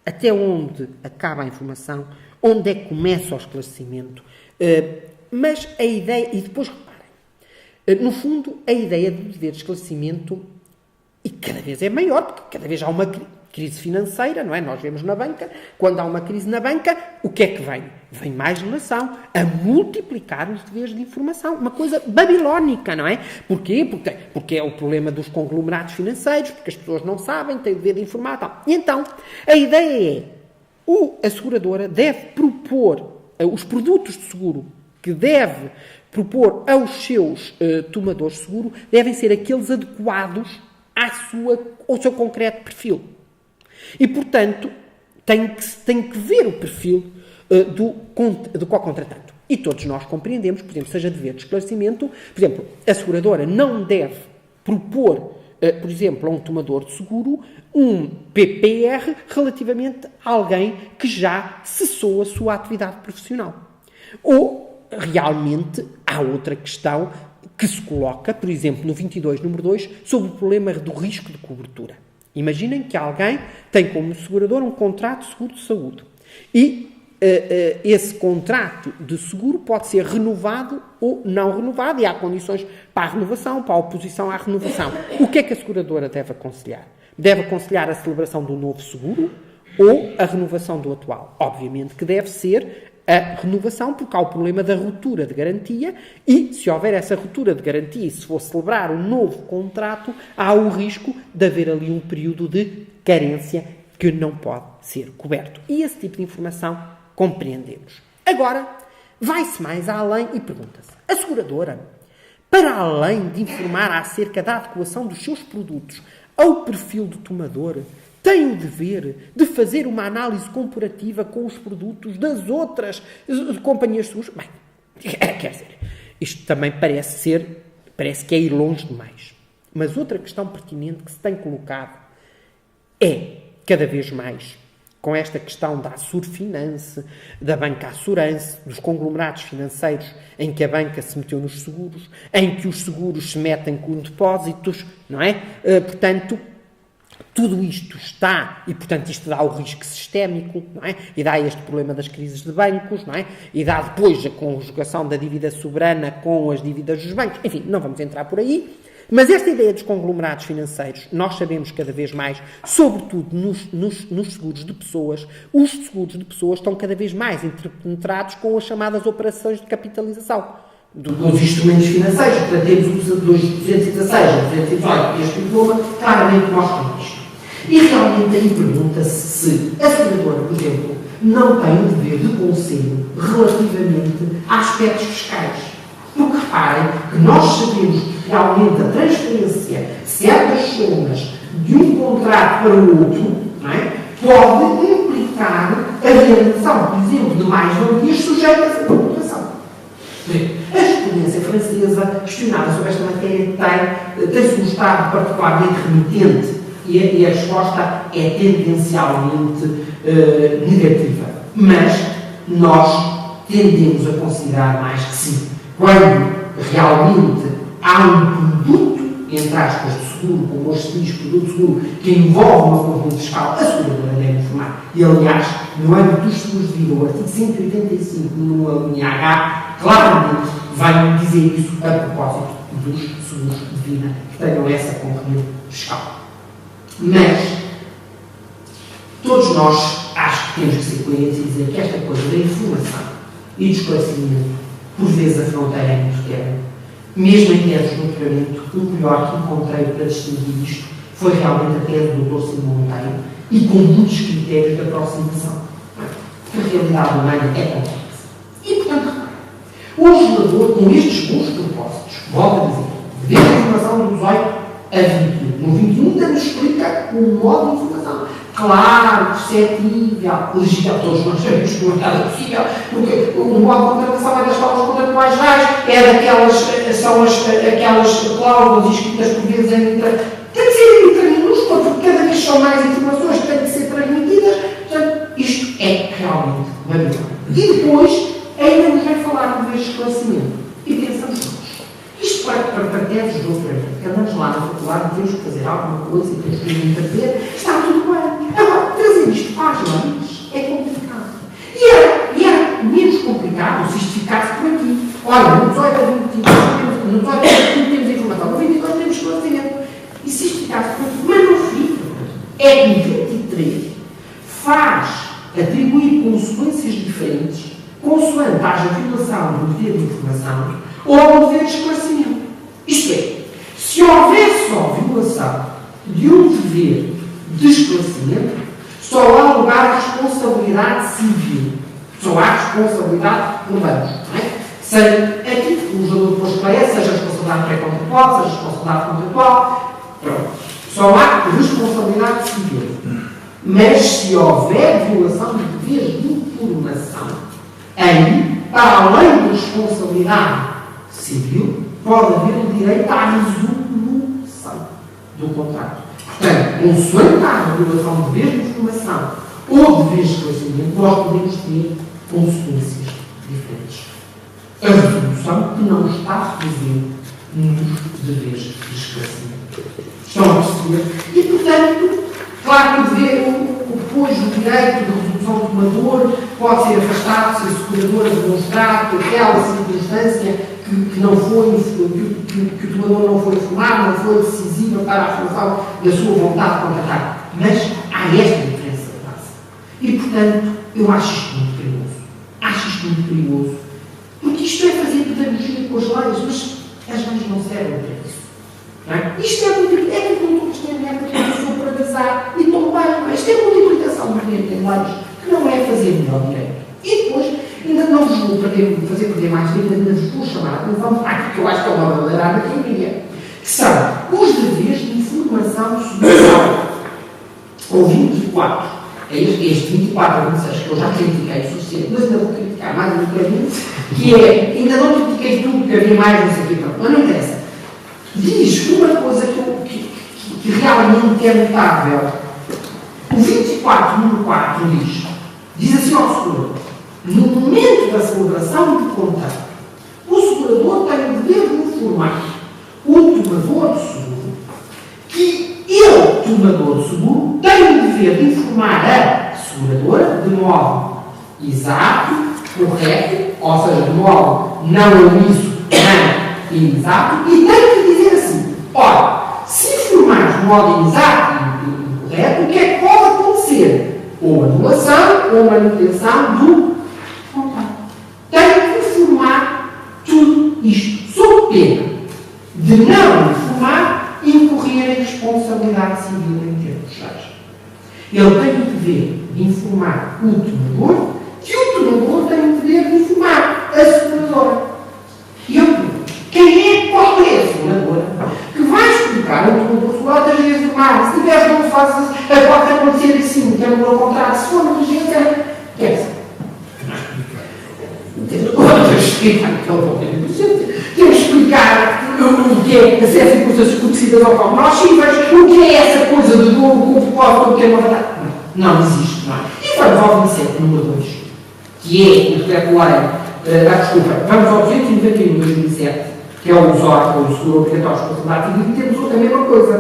até onde acaba a informação, onde é que começa o esclarecimento. Mas a ideia, e depois reparem, no fundo, a ideia do dever de esclarecimento, e cada vez é maior, porque cada vez há uma crise financeira, não é? Nós vemos na banca, quando há uma crise na banca, o que é que vem? Vem mais legislação a multiplicar os deveres de informação. Uma coisa babilónica, não é? Porquê? Porque é o problema dos conglomerados financeiros, porque as pessoas não sabem, têm o dever de informar e tal. E então, a ideia é A seguradora deve propor os produtos de seguro que deve propor aos seus tomadores de seguro devem ser aqueles adequados ao seu concreto perfil. E, portanto, tem que ver o perfil do co-contratante. E todos nós compreendemos, por exemplo, seja dever de esclarecimento, por exemplo, a seguradora não deve propor, por exemplo, a um tomador de seguro um PPR relativamente a alguém que já cessou a sua atividade profissional. Ou, realmente, há outra questão que se coloca, por exemplo, no 22, número 2, sobre o problema do risco de cobertura. Imaginem que alguém tem como segurador um contrato de seguro de saúde e esse contrato de seguro pode ser renovado ou não renovado e há condições para a renovação, para a oposição à renovação. O que é que a seguradora deve aconselhar? Deve aconselhar a celebração do novo seguro ou a renovação do atual? Obviamente que deve ser a renovação, porque há o problema da ruptura de garantia e, se houver essa ruptura de garantia e se for celebrar um novo contrato, há o risco de haver ali um período de carência que não pode ser coberto. E esse tipo de informação compreendemos. Agora, vai-se mais além e pergunta-se: a seguradora, para além de informar acerca da adequação dos seus produtos ao perfil do tomador, tem o dever de fazer uma análise comparativa com os produtos das outras companhias de seguros? Bem, quer dizer, isto também parece que é ir longe demais. Mas outra questão pertinente que se tem colocado é, cada vez mais, com esta questão da Assurfinance, da Banca Assurance, dos conglomerados financeiros em que a banca se meteu nos seguros, em que os seguros se metem com depósitos, não é? Portanto, tudo isto está, e portanto isto dá o risco sistémico, não é? E dá este problema das crises de bancos, não é? E dá depois a conjugação da dívida soberana com as dívidas dos bancos. Enfim, não vamos entrar por aí. Mas esta ideia dos conglomerados financeiros, nós sabemos cada vez mais, sobretudo nos seguros de pessoas, os seguros de pessoas estão cada vez mais interpenetrados com as chamadas operações de capitalização dos instrumentos financeiros. Portanto, temos os 216 ou 218 este diploma, claramente mostram isto. E realmente aí pergunta-se se a seguradora, por exemplo, não tem o dever de conselho relativamente a aspectos fiscais. Porque reparem que nós sabemos que realmente a transferência de certas somas de um contrato para o outro, não é, pode implicar a realização, por exemplo, de mais-valias sujeitas à tributação. A jurisprudência francesa, questionada sobre esta matéria, tem-se mostrado particularmente remitente e a resposta é tendencialmente negativa. Mas nós tendemos a considerar mais que sim. Quando realmente há um produto, entre aspas, de seguro, como hoje se diz, produto de seguro, que envolve uma componente fiscal, a seguradora deve informar. E, aliás, no âmbito dos seguros de vida, o artigo 185, no linha H, claramente vai dizer isso a propósito dos seguros de vida que tenham essa componente fiscal. Mas, todos nós acho que temos que ser coerentes e dizer que esta coisa da informação e do esclarecimento, por vezes a fronteira é muito tênue. Mesmo em teses de doutoramento, o melhor que encontrei para distinguir isto foi realmente a tese do Dr. Simão Monteiro e com muitos critérios de aproximação. A realidade humana é complexa. E, portanto, o legislador, com estes bons propósitos, volta a dizer, dever de informação do 18 a 21. No 21 nos explica o modo de informação. Claro, perceptível, legível, todos nós sabemos que não é nada possível, porque o modo de contratação é das cláusulas contratuais gerais, são aquelas cláusulas escritas por vezes tem que ser em letra minúscula, porque cada vez são mais informações que têm que ser transmitidas. Portanto, isto é realmente maravilhoso. E depois, ainda nos vem falar de vez de esclarecimento. E pensamos nós. Isto para teses de doutoramento. Andamos lá na faculdade, temos que fazer alguma coisa e temos que interpretar. Está tudo bem. Agora, trazer isto para as leis é complicado. E era menos complicado se isto ficasse por aqui. Olha, no 18 a 21 temos informação, no 22 temos esclarecimento. E se isto ficasse por aqui, mas não fica. É que o 23 faz atribuir consequências diferentes consoante haja violação do dever de informação ou do dever de esclarecimento. Isto é, se houver só violação de um dever de esclarecimento, só há lugar de responsabilidade responsabilidade civil. Só há responsabilidade por danos. Seja aqui que o legislador depois esclarece, seja responsabilidade pré-contratual, seja responsabilidade contratual. Pronto. Só há responsabilidade civil. Mas se houver violação de deveres de informação, aí, para além da responsabilidade civil, pode haver o direito à resolução do contrato. Portanto, consoante a violação de deveres de informação ou de deveres de esclarecimento, nós podemos ter consequências diferentes. A resolução que não está presente nos deveres de esclarecimento. Estão a perceber? E, portanto, claro que depois o direito de resolução do tomador pode ser afastado se a seguradora demonstrar que aquela circunstância que não foi, que o tomador não foi informado, não foi decisiva para a afirmação da sua vontade de contratar. Mas há esta diferença de base. E, portanto, eu acho isto muito perigoso. Acho isto muito perigoso. Porque isto é fazer pedagogia com as leis, mas as leis não servem para isso. Não é? Isto é muito. É que não estou a merda que a pessoa para gazar e tão bem. Isto é multiplicação do direito em leis, que não é fazer melhor direito. E depois, ainda não vos vou fazer perder mais tempo, ainda vos vou chamar a atenção para aquilo que eu acho que é uma verdadeira anatomia, que são os deveres de informação social. Ou 24. Este 24 ou 26, que eu já critiquei o suficiente, mas ainda vou criticar mais um bocadinho, que é, ainda não critiquei tudo, porque havia mais, não sei o quê, mas não interessa. Diz uma coisa que realmente é notável. O 24, número 4, diz assim ao segurador: no momento da celebração do contrato, o segurador tem o dever de informar o tomador de seguro que ele, tomador de seguro, tem o dever de informar a seguradora de modo exato, correto, ou seja, de modo não omisso, não inexato, e tem que dizer assim: ora, se informares de modo inexato e incorreto, o que é que pode acontecer? Ou anulação ou manutenção do contrato. Tem que informar tudo isto, sob pena de não informar e incorrer em responsabilidade civil em termos gerais. Ele tem o dever de informar o tomador, que o tomador tem o dever de informar a seguradora. E eu pergunto: qual é a seguradora que vai explicar ao tomador segurador das vezes do mar? Se tiver não faças, pode acontecer assim, que é no meu contrato, se for negligência, quer dizer. Temos que explicar o que é as circunstâncias conhecidas ao qual nós chivas, o que é essa coisa de dor, o propósito, o que é uma verdade. Não existe, não é? E vamos ao 27, número 2, que é, interpreto a lei, desculpa, vamos ao 291 de 2007, que é o usuário, o seguro obrigatório de responsabilidade civil, e temos a mesma coisa.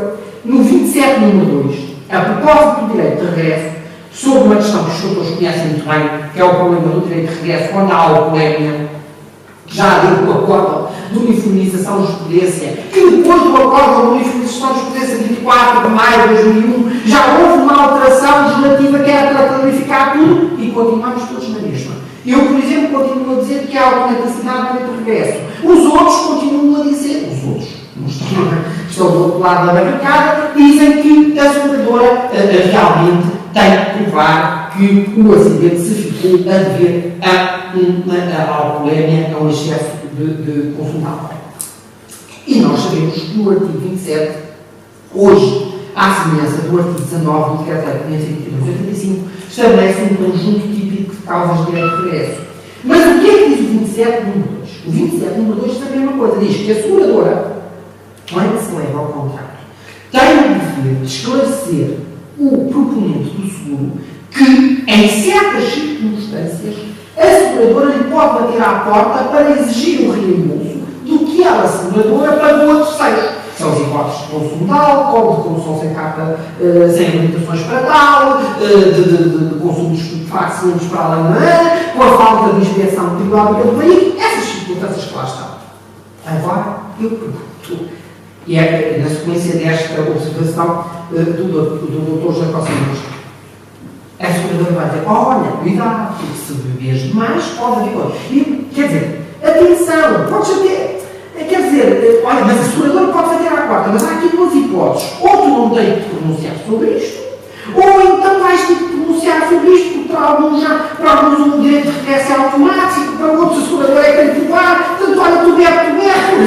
No 27, número 2, a propósito do direito de regresso, sobre uma questão que os senhores conhecem muito bem, que é o problema do direito de regresso, quando há alcoolemia, já deu o acordo de uniformização de jurisprudência, que depois do acordo de uniformização de jurisprudência de 24 de maio de 2001, já houve uma alteração legislativa que era para clarificar tudo e continuamos todos na mesma. Eu, por exemplo, continuo a dizer que há autenticidade no direito de regresso. Os outros continuam a dizer, os outros, não estão do outro lado da barricada, dizem que a seguradora realmente tem que provar que o acidente se ficou a dever a alcoolemia, a um excesso de consumo de álcool. E nós sabemos que o artigo 27, hoje, à semelhança do artigo 19 do Decreto-Lei 522/85, estabelece um conjunto típico de causas de direito de regresso. Mas o que é que diz o 27, número 2? O 27, número 2, também é uma coisa. Diz que a seguradora, quando se leva ao contrato, tem o dever de esclarecer o proponente do seguro que, em certas circunstâncias, a seguradora lhe pode bater à porta para exigir o reembolso do que ela, a seguradora, pagou a terceiros. São os hipóteses de consumo de álcool, de consumo sem carta, sem limitações para tal, de consumo de estupefacientes para além da lei, com a falta de inspeção periódica do veículo, essas circunstâncias que lá estão. Agora, eu pergunto, e é na sequência desta observação do Dr. José Costa Silva, a seguradora vai dizer: olha, cuidado, porque se beberes demais, pode haver coisa. E, quer dizer, atenção, podes até. Quer dizer, olha, mas a seguradora pode bater à porta, mas há aqui duas hipóteses. Ou tu não tens de pronunciar sobre isto, ou então vais ter de pronunciar sobre isto, porque para alguns já dá-nos um direito de regresso automático, para outros a seguradora é que tem que pagar, portanto, olha, tu bebe,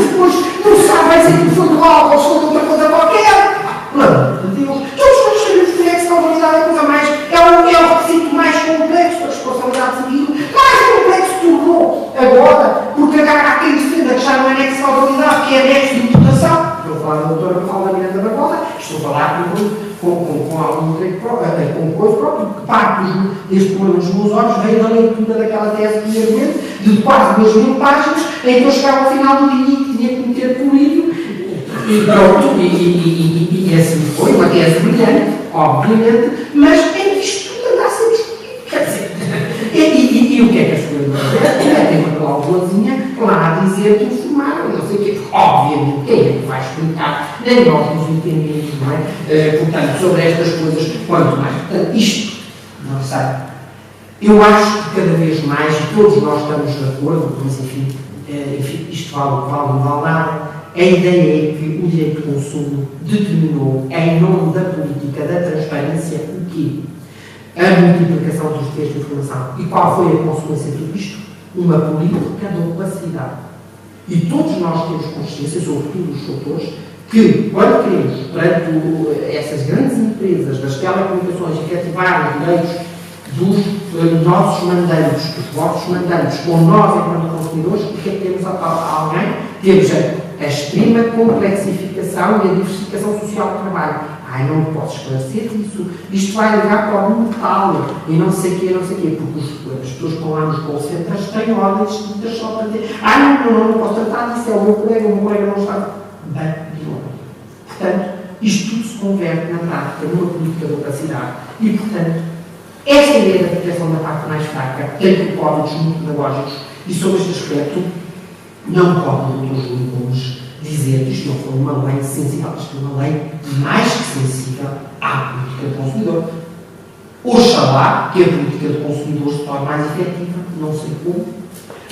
depois não sabes se aquilo foi do álcool ou se foi de outra coisa qualquer. Não, de Deus. Todos nós sabemos que a responsabilidade é a coisa mais, é o requisito mais complexo da responsabilidade civil, mais complexo que tornou agora, porque agora há quem defenda que já não é nexo de autoridade, que é nexo de imputação. Estou a falar da doutora Mafalda Miranda Barbosa, estou a falar com algum direito próprio, com coisa própria, que parte deste problema nos meus olhos veio da leitura daquela tese, primeiramente, de quase 2.000 páginas, em que eu chegava ao final do dia e tinha que meter político. E pronto, e assim foi, uma tese brilhante, obviamente, mas em que isto tudo anda a ser discutido. Quer dizer, e o que é que as coisas tem uma cláusulazinha lá a dizer que informaram, não sei o quê. Obviamente, quem é que vai explicar? Nem nós nos entendemos, não é? Portanto, sobre estas coisas, quanto mais. Portanto, isto, não sei. Eu acho que cada vez mais, e todos nós estamos de acordo, mas enfim, isto vale nada. A ideia é que o direito de consumo determinou, em nome da política da transparência, o quê? A multiplicação dos deveres de informação. E qual foi a consequência de tudo isto? Uma política de opacidade. E todos nós temos consciência, sobretudo os doutores, que, quando queremos, perante essas grandes empresas das telecomunicações, efetivar os direitos dos nossos mandantes, dos vossos mandantes, ou nós, enquanto consumidores, o que é que temos alguém? Temos a extrema complexificação e a diversificação social do trabalho. Ai, não posso esclarecer isso. Isto vai ligar para o mortal e não sei o quê, porque as pessoas que estão lá nos call centers têm ordens de só para dizer não posso tratar disso, é o meu colega não está bem de ordem. Portanto, isto tudo se converte na prática numa política de opacidade e, portanto, esta ideia da proteção da parte mais fraca tem propósitos muito pedagógicos e sobre este aspecto não pode o Dr. Júlio Gomes dizer que isto não foi uma lei sensível, isto é uma lei mais que sensível à política do consumidor. Oxalá que a política do consumidor se torne mais efetiva, não sei como,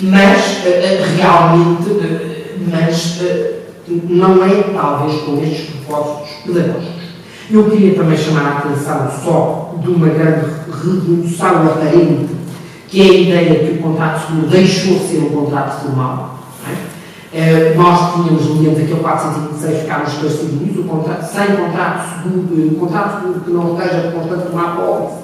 mas realmente, não é talvez com estes propósitos pedagógicos. Eu queria também chamar a atenção só de uma grande revolução aparente, que é a ideia que o contrato seguro deixou de ser um contrato formal. Nós tínhamos, mediante aquele 426, ficámos esclarecidos nisso, sem contrato seguro, o contrato seguro que não esteja constante como a apólice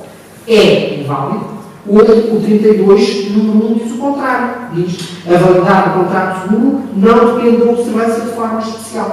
é inválido. Hoje, o 32, número 1, diz o contrário. Diz a validade do contrato seguro não depende da observância de forma especial.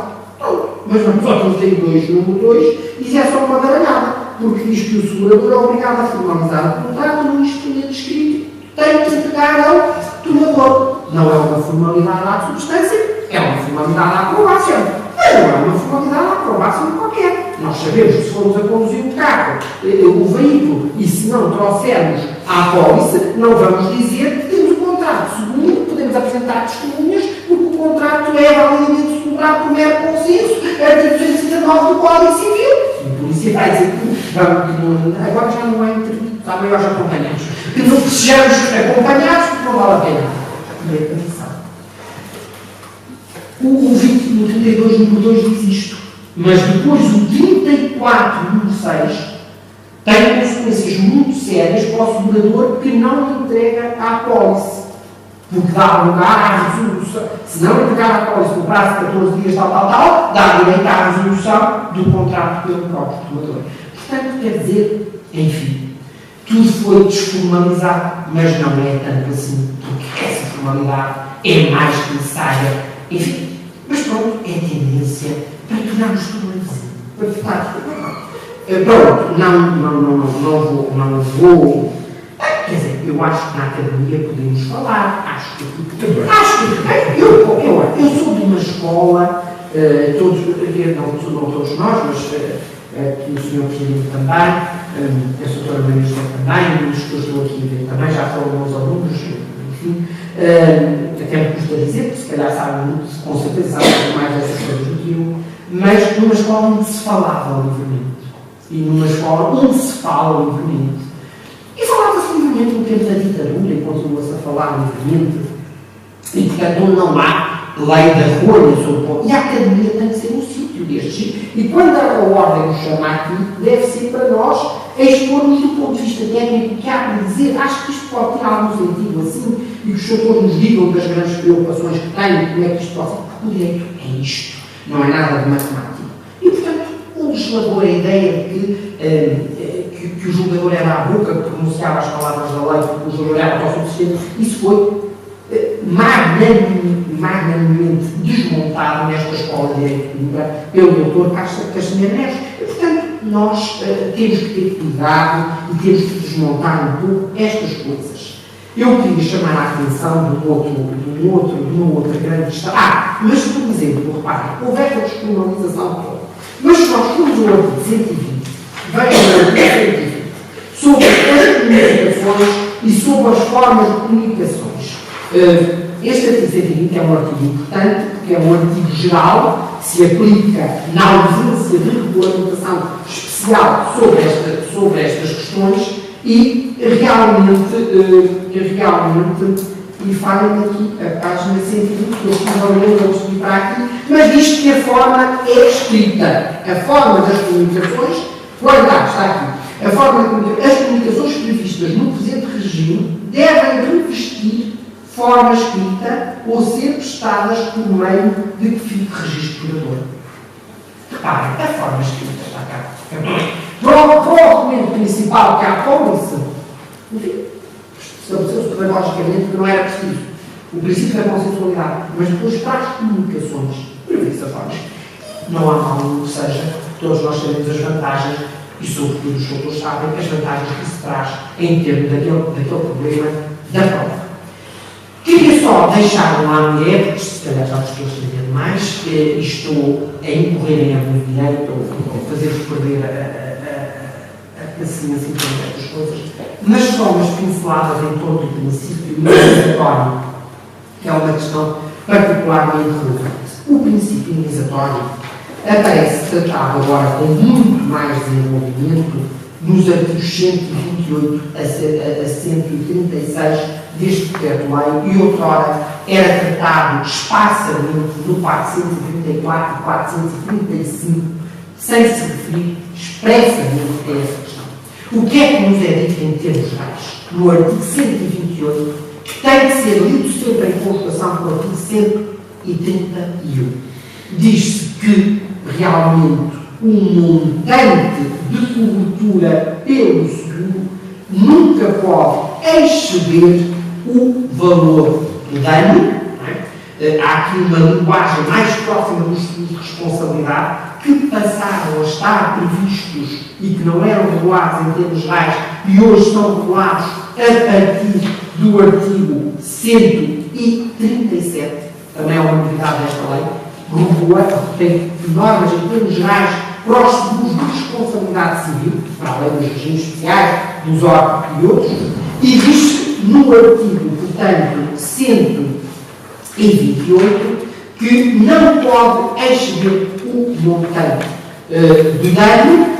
Mas vamos ao 32, número 2, diz é só uma baralhada, porque diz que o segurador é obrigado a formalizar o contrato num instrumento escrito, tem que entregar ao tomador. Não é uma formalidade à substância, é uma formalidade à aprovação. Mas não é uma formalidade à aprovação qualquer. Nós sabemos que se formos a conduzir o carro, o veículo, e se não trouxermos à apólice, não vamos dizer que temos um contrato seguro, podemos apresentar testemunhas, porque o contrato é validamente celebrado por mero consenso, artigo 219 do Código Civil. E a polícia vai dizer que agora já não é intervido, há maiores acompanhados. Que não sejamos acompanhados, porque não vale a pena. O 20 no 32, número 2 diz isto, mas depois o 34, número 6, tem consequências muito sérias para o segurador que não entrega à apólice, porque dá lugar à resolução. Se não entregar à apólice no prazo de 14 dias, tal, dá direito à resolução do contrato pelo próprio tomador. Portanto, quer dizer, enfim, tudo foi desformalizado, mas não é tanto assim, porque essa formalidade é mais que necessária. Enfim, mas pronto, é tendência para tornarmos tudo assim, para ficar. Pronto, não vou. Quer dizer, eu acho que na academia podemos falar, eu sou de uma escola, não todos nós, mas que o Sr. Presidente também, a Sra. Maria José também, os que eu estou aqui a ver também, já foram meus alunos, enfim, até me custa dizer, porque se calhar sabem muito, com certeza sabem mais dessas coisas do que eu, mas numa escola onde se falava livremente, e numa escola onde se fala livremente, e falava-se livremente no tempo da ditadura, e continua-se a falar livremente, e portanto onde não há lei da rolha sobre o ponto. E a academia tem que ser um sítio destes. E quando a ordem nos chama aqui, deve ser para nós a expor-nos do ponto de vista técnico que há para dizer. Acho que isto pode ter algum sentido assim, e que os senhores nos digam das grandes preocupações que têm, como é que isto pode ser. O direito é isto, não é nada de matemática. E, portanto, o legislador, a ideia de que o julgador era à boca, que pronunciava as palavras da lei, que o julgador era autossuficiente, isso foi magnanimamente desmontado nesta escola de direito pública pelo Dr. Castanheira Neves. E, portanto, nós temos que ter cuidado e temos que desmontar um pouco estas coisas. Eu queria chamar a atenção de uma outra grande questão. Mas, por exemplo, reparem, houve esta descriminalização toda. Mas se nós formos ao artigo 120, vejam o artigo 120, sobre as comunicações e sobre as formas de comunicações. Este artigo 120 é um artigo importante, porque é um artigo geral, que se aplica na ausência de regulamentação especial sobre estas questões e realmente e falem aqui a página 120, que eu provavelmente vou subir para aqui, mas diz que a forma é escrita. A forma das comunicações, está aqui. A forma as comunicações previstas no presente regime devem revestir forma escrita ou ser prestadas por meio de que fique registro curador. Reparem, a forma escrita está cá. Para o documento principal que há pólice, enfim, estabeleceu-se pedagogicamente que não era preciso. O princípio da consensualidade, mas depois para as comunicações, prevê-se a forma escrita. Não há mal nenhum que seja, todos nós sabemos as vantagens, e sobretudo os outros sabem as vantagens que se traz em termos daquele problema da prova. Queria só deixar um AME, porque se calhar já estou a estender demais, e estou a incorrer em algum direito, ou fazer-vos perder a paciência em todas estas coisas, mas só umas pinceladas em torno do princípio indenizatório, que é uma questão particularmente relevante. O princípio indenizatório aparece tratado agora com muito mais desenvolvimento nos artigos 128 a 136 deste decreto-lei, e outrora era tratado esparsamente no 434 e 435, sem se referir expressamente a essa questão. O que é que nos é dito em termos gerais? No artigo 128, que tem que ser lido sempre em conjugação com o artigo 131. Diz-se que, realmente, o montante de cobertura pelo seguro nunca pode exceder o valor do dano. Há aqui uma linguagem mais próxima dos seguros de responsabilidade que passaram a estar previstos e que não eram regulados em termos gerais e hoje são regulados a partir do artigo 137, também é uma novidade desta lei, tem normas em termos gerais para os seguros de responsabilidade civil, para além dos regimes especiais, dos órgãos e outros, e diz no artigo, portanto, 128, que não pode exceder o montante de dano,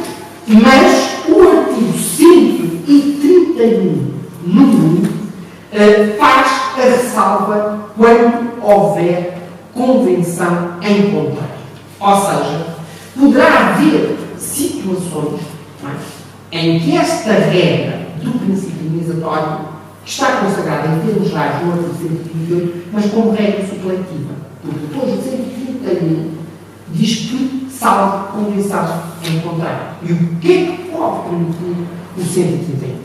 mas o artigo 131, número 1, faz a ressalva quando houver convenção em contrário. Ou seja, poderá haver situações em que esta regra do princípio indenizatório está consagrada em termos gerais no artigo 128, mas como regra supletiva. Porque depois o 131 diz que salva convenção em contrário. E o que é que pode permitir o 131?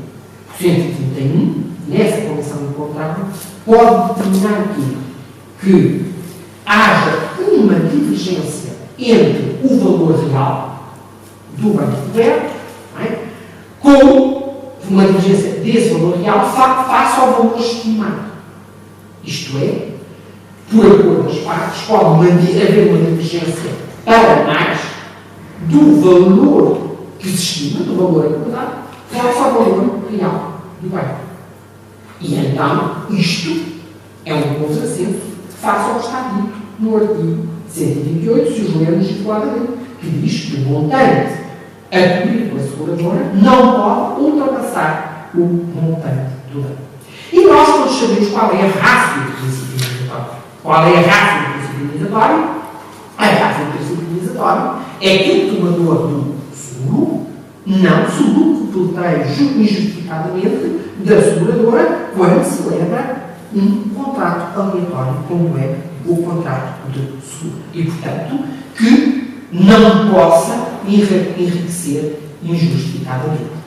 O 131, nessa convenção em contrário, pode determinar que haja uma divergência entre o valor real do bem coberto, com uma divergência desse valor real face ao valor estimado. Isto é, por acordo das partes, pode haver uma divergência para mais do valor que se estima, do valor acordado, face ao valor real do bem. E então, isto é um contrassenso face ao que está dito no artigo 128, se os lermos adequadamente, que diz que o montante a cobrir pela seguradora não pode ultrapassar o montante do dano. E nós todos sabemos qual é a rácio do princípio indenizatório. Qual é a rácio do princípio indenizatório? A rácio do princípio indenizatório é que o tomador do seguro não se lucro pleiteio injustificadamente da seguradora quando celebra um contrato aleatório, como é o contrato de seguro. E, portanto, que não possa enriquecer injustificadamente.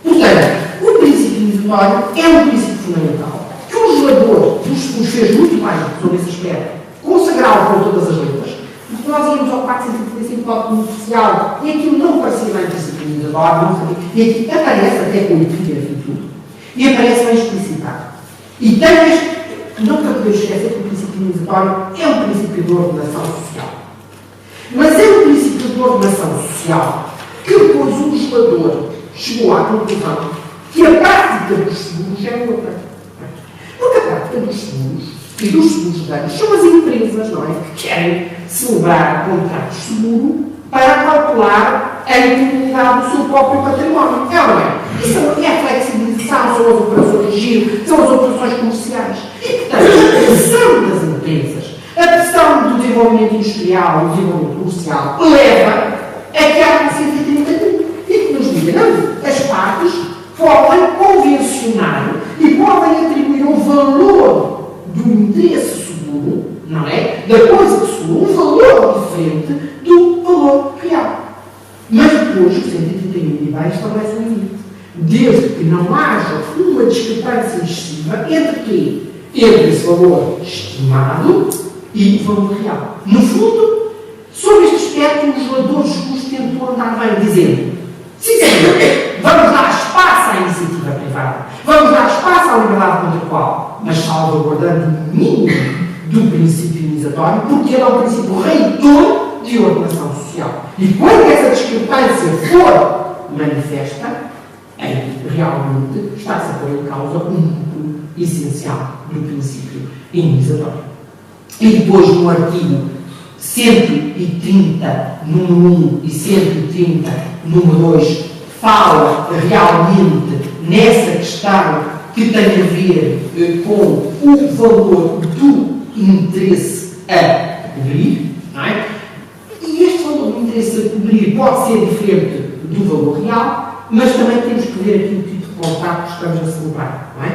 Portanto, o princípio inibitório é um princípio fundamental que o legislador nos fez muito bem sobre esse aspecto, consagrá-lo com todas as letras, porque nós íamos ao 435 do Código Social e aquilo não parecia bem princípio inibitório, e aqui aparece até com o epígrafe e tudo, e aparece bem explicitado. E tem este, nunca podemos esquecer que o princípio inibitório é um princípio de ordenação social. Mas é um princípio de ordenação social que depois o legislador chegou à conclusão que a prática dos seguros é outra. Porque a prática dos seguros e dos seguros de danos são as empresas, não é? Que querem celebrar contratos de seguro para calcular a impunidade do seu próprio património. É ou não é? Isso é a flexibilização, são as operações de giro, são as operações comerciais. E, portanto, a pressão das empresas, a pressão do desenvolvimento industrial, do desenvolvimento comercial, leva a que há 131 e que nos diga, não, as partes podem convencionar e podem atribuir um valor do interesse seguro, não é? Da coisa que seguro, um valor diferente do valor real. Mas depois o 131 e bem estabelece um limite. Desde que não haja uma discrepância excessiva entre quê? Entre esse valor estimado e o valor real. No fundo, sobre este aspecto, o legislador justo tentou andar bem, dizendo: sim, senhor, vamos dar espaço à iniciativa privada, vamos dar espaço à liberdade contratual, mas salvaguardando o mínimo do princípio indenizatório, porque ele é o princípio reitor de ordenação social. E quando essa discrepância for manifesta, aí realmente está-se a pôr em causa um núcleo essencial do princípio indenizatório. E depois, no artigo 130, número 1 e 130, número 2, fala realmente nessa questão que tem a ver com o valor do interesse a cobrir, não é? E este valor do interesse a cobrir pode ser diferente do valor real, mas também temos que ver aqui o tipo de contrato que estamos a celebrar, não é?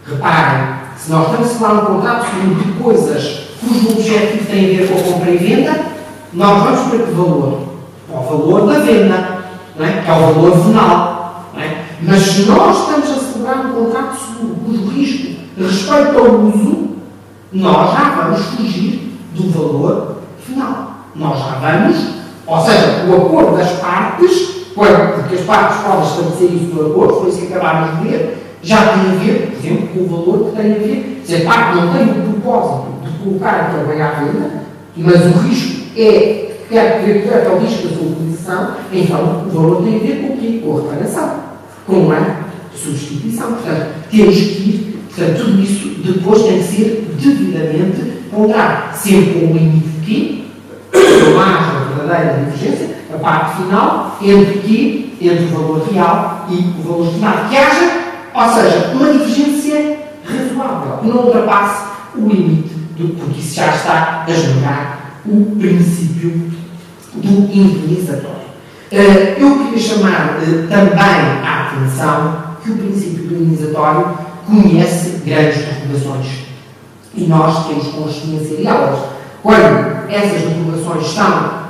Reparem, se nós estamos a celebrar um contrato de coisas cujo objetivo tem a ver com a compra e venda, nós vamos para que valor? Para o valor da venda, não é? Que é o valor venal. Não é? Mas se nós estamos a celebrar um contrato seguro cujo risco respeita ao uso, nós já vamos fugir do valor final. Nós já vamos, ou seja, o acordo das partes, porque as partes podem estabelecer isso no acordo, foi isso que acabámos de ver, já tem a ver, por exemplo, com o valor que tem a ver. Se a parte não tem o propósito de colocar aquele bem à venda, mas o risco é que quer o risco da sua utilização, então o valor tem a ver com o quê? Com a reparação, com a substituição. Portanto, temos que ir, portanto, tudo isso depois tem que ser devidamente ponderado, sempre com o limite de quê? Não haja a verdadeira divergência, a parte final, entre quê? Entre o valor real e o valor estimado. Que haja, ou seja, uma divergência razoável, que não ultrapasse o limite, porque isso já está a esmagar o princípio do indenizatório. Eu queria chamar também a atenção que o princípio do indenizatório conhece grandes derrogações e nós temos consciência delas. Quando essas derrogações estão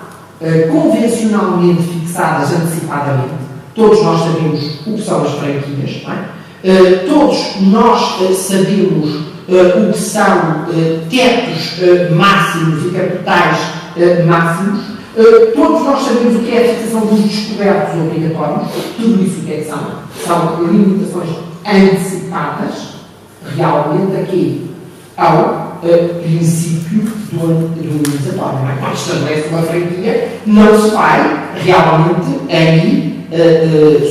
convencionalmente fixadas antecipadamente, todos nós sabemos o que são as franquias, não é? Todos nós sabemos o que são tetos máximos e capitais máximos. Todos nós sabemos o que é a fixação dos descobertos obrigatórios. Tudo isso o que é que são? São limitações antecipadas, realmente, aqui ao princípio do indenizatório. Quando estabelece uma franquia, não se vai realmente aí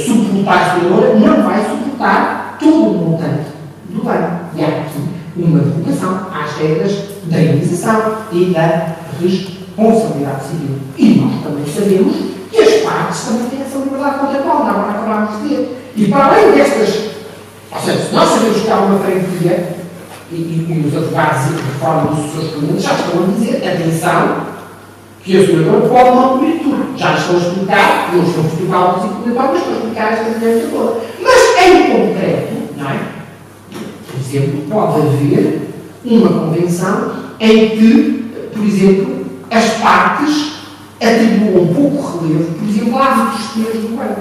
suportar a seguradora, não vai suportar todo o montante do dano. E há aqui uma derrogação às regras da indenização e da responsabilidade civil. E nós também sabemos que as partes também têm essa liberdade contratual, não acabámos de ter. E para além destas, ou seja, se nós sabemos que há uma franquia, e os advogados de forma dos seus clientes já estão a dizer, atenção, que a seguradora pode não cobrir tudo. já estou a explicar, não estou a explicar o princípio obrigatório, mas estou a explicar esta dinâmica toda. Mas, em concreto, não é? Por exemplo, pode haver uma convenção em que, por exemplo, as partes atribuam pouco relevo, por exemplo, às testemunhas do bem.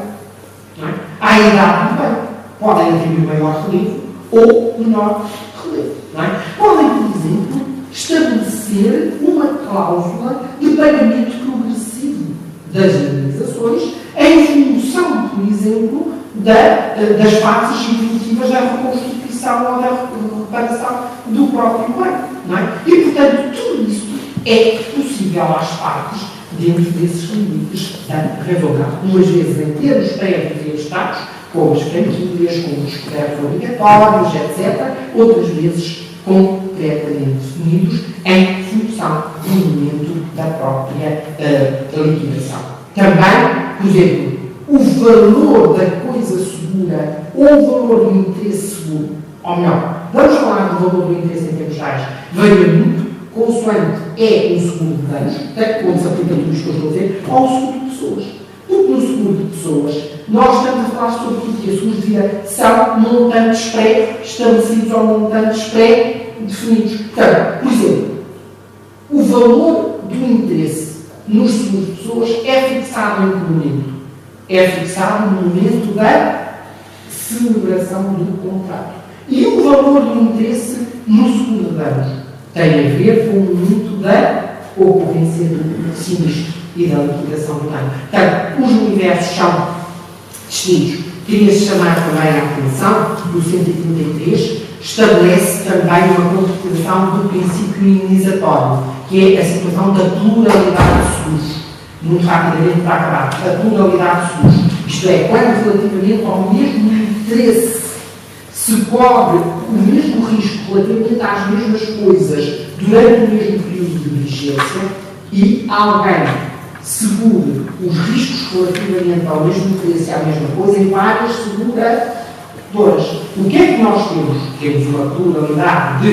Não é? À idade do bem. Podem atribuir maior relevo ou menor relevo. Não é? Podem, por exemplo, estabelecer uma cláusula de pagamento progressivo das indenizações em função, por exemplo, das fases significativas da reconstituição ou da reparação do próprio bem. Não é? E, portanto, tudo isso é possível às partes dentro desses limites da revogação. Umas vezes em termos prévios e abstratos, como as franquias, como os créditos obrigatórios, etc. Outras vezes concretamente definidos em função do momento da própria liquidação. Também, por exemplo, o valor da coisa segura ou o valor do interesse seguro, ou melhor, vamos falar do valor do interesse em termos gerais, varia muito, consoante é um seguro de danos, onde se aplica tudo isto que eu estou a dizer, ou um seguro de pessoas. Porque no seguro de pessoas, nós estamos a falar sobre o que seguros de vida são montantes pré-estabelecidos ou montantes pré-definidos. Portanto, por exemplo, o valor do interesse nos seguros de pessoas é fixado em que momento? É fixado no momento da celebração do contrato. E o valor do interesse no seguro de danos tem a ver com o momento da ocorrência do sinistro e da liquidação do dano. Portanto, os universos são distintos. Queria-se chamar também a atenção do 133, estabelece também uma concretização do princípio indenizatório, que é a situação da pluralidade de seguros. Muito rapidamente para acabar. A pluralidade de seguros. Isto é, quando relativamente ao mesmo interesse se cobre o mesmo risco relativamente às mesmas coisas durante o mesmo período de vigência e alguém segure os riscos relativamente ao mesmo interesse e à mesma coisa em várias seguradoras. O que é que nós temos? Temos uma pluralidade de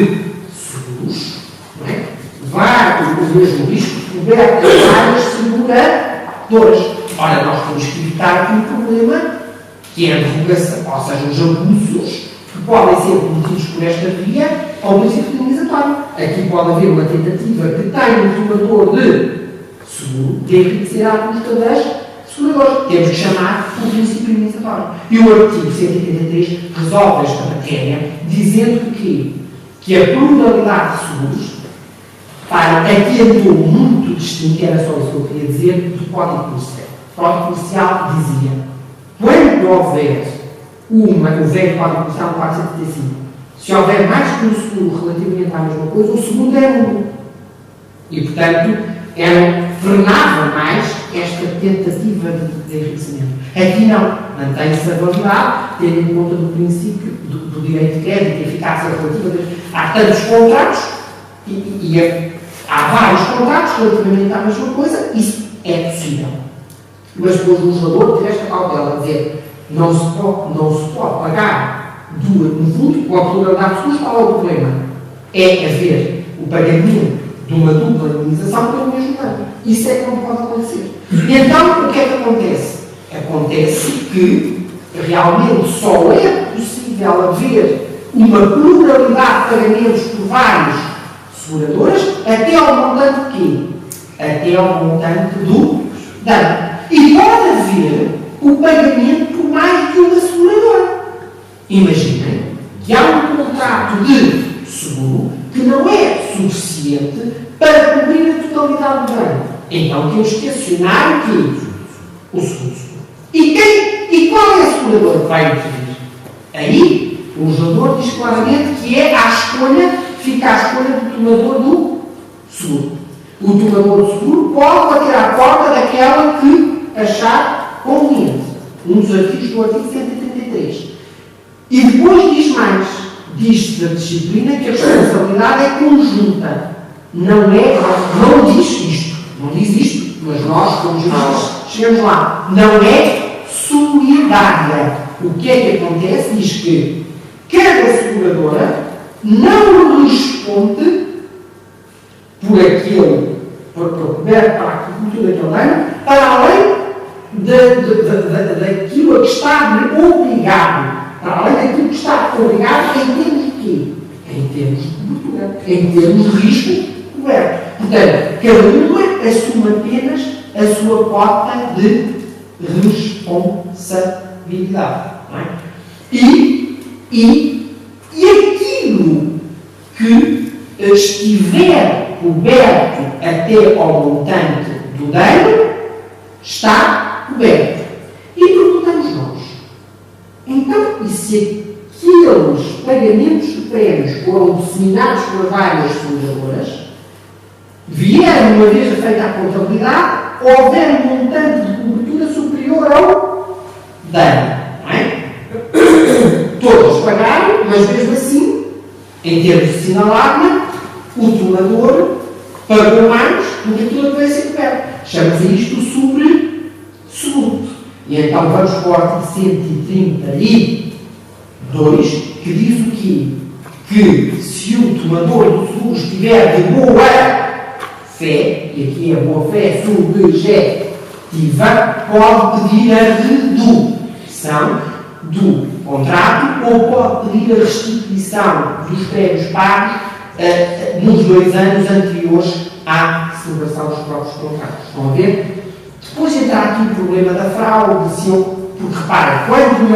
seguros, não é? O mesmo risco coberto em várias seguradoras. Ora, nós temos que evitar aqui um problema que é a derrogação, ou seja, os abusos que podem ser cometidos por esta via ao princípio indenizatório. Aqui pode haver uma tentativa que tem um tomador de seguro de enriquecer à custa das seguradoras. Temos que chamar o princípio indenizatório. E o artigo 183 resolve esta matéria dizendo que a pluralidade de seguros aqui andou muito distinto, era só isso que eu queria dizer, do Código Comercial. O Código Comercial dizia, quando houver o velho Código Comercial no 475, se houver mais que um seguro relativamente à mesma coisa, o segundo é nulo. E, portanto, frenava mais esta tentativa de enriquecimento. Aqui não. Mantém-se a validade, tendo em conta do princípio do direito de crédito e eficácia relativa. Há tantos contratos há vários contratos relativamente à mesma coisa, isso é possível. Mas depois o legislador teve esta cautela, dizer, não se pode pagar no fundo, com a pluralidade de seguros, qual é o problema? É haver o pagamento de uma dupla indenização pelo mesmo dano. Isso é que não pode acontecer. Então, o que é que acontece? Acontece que realmente só é possível haver uma pluralidade de pagamentos por vários seguradoras até ao montante quê? Até ao montante do dano. E pode haver o pagamento por mais de uma seguradora. Imaginem que há um contrato de seguro que não é suficiente para cobrir a totalidade do dano. Então temos que acionar o seguro. E qual é a seguradora que vai intervir? Aí, o legislador diz claramente que é à escolha, fica à escolha do tomador do seguro. O tomador do seguro pode bater à porta daquela que achar conveniente. Um dos artigos do artigo 133. E depois diz mais. Diz-se da disciplina que a responsabilidade é conjunta. Não diz isto. Não diz isto, mas nós, como juristas, chegamos lá. Não é solidária. O que é que acontece? Diz que cada seguradora não responde por coberto para a cultura daquele dano, para além daquilo a que está obrigado, para além daquilo que está obrigado em termos de quê? Em termos de cobertura, em termos de risco coberto. Portanto, cada uma assume apenas a sua cota de responsabilidade. Não é? E aquilo que estiver coberto até ao montante do dano está coberto. E perguntamos nós, então, e se aqueles pagamentos de prémios foram disseminados por várias seguradoras, vier uma vez feita a contabilidade, houver um montante de cobertura superior ao dano, não é? Todos pagaram, mas mesmo assim, em termos de sinalagem, o tomador pagou mais do que aquilo que vai ser coberto. Chama-se isto sobre-seguro. E então vamos para o artigo 132, que diz o quê? Que se o tomador do seguro estiver de boa fé, e aqui a boa fé subjetiva, pode pedir a redução do contrato ou pode pedir a restituição dos prémios pagos nos 2 anos anteriores à celebração dos próprios contratos. Estão a ver? Depois entra aqui o problema da fraude, porque repara, quando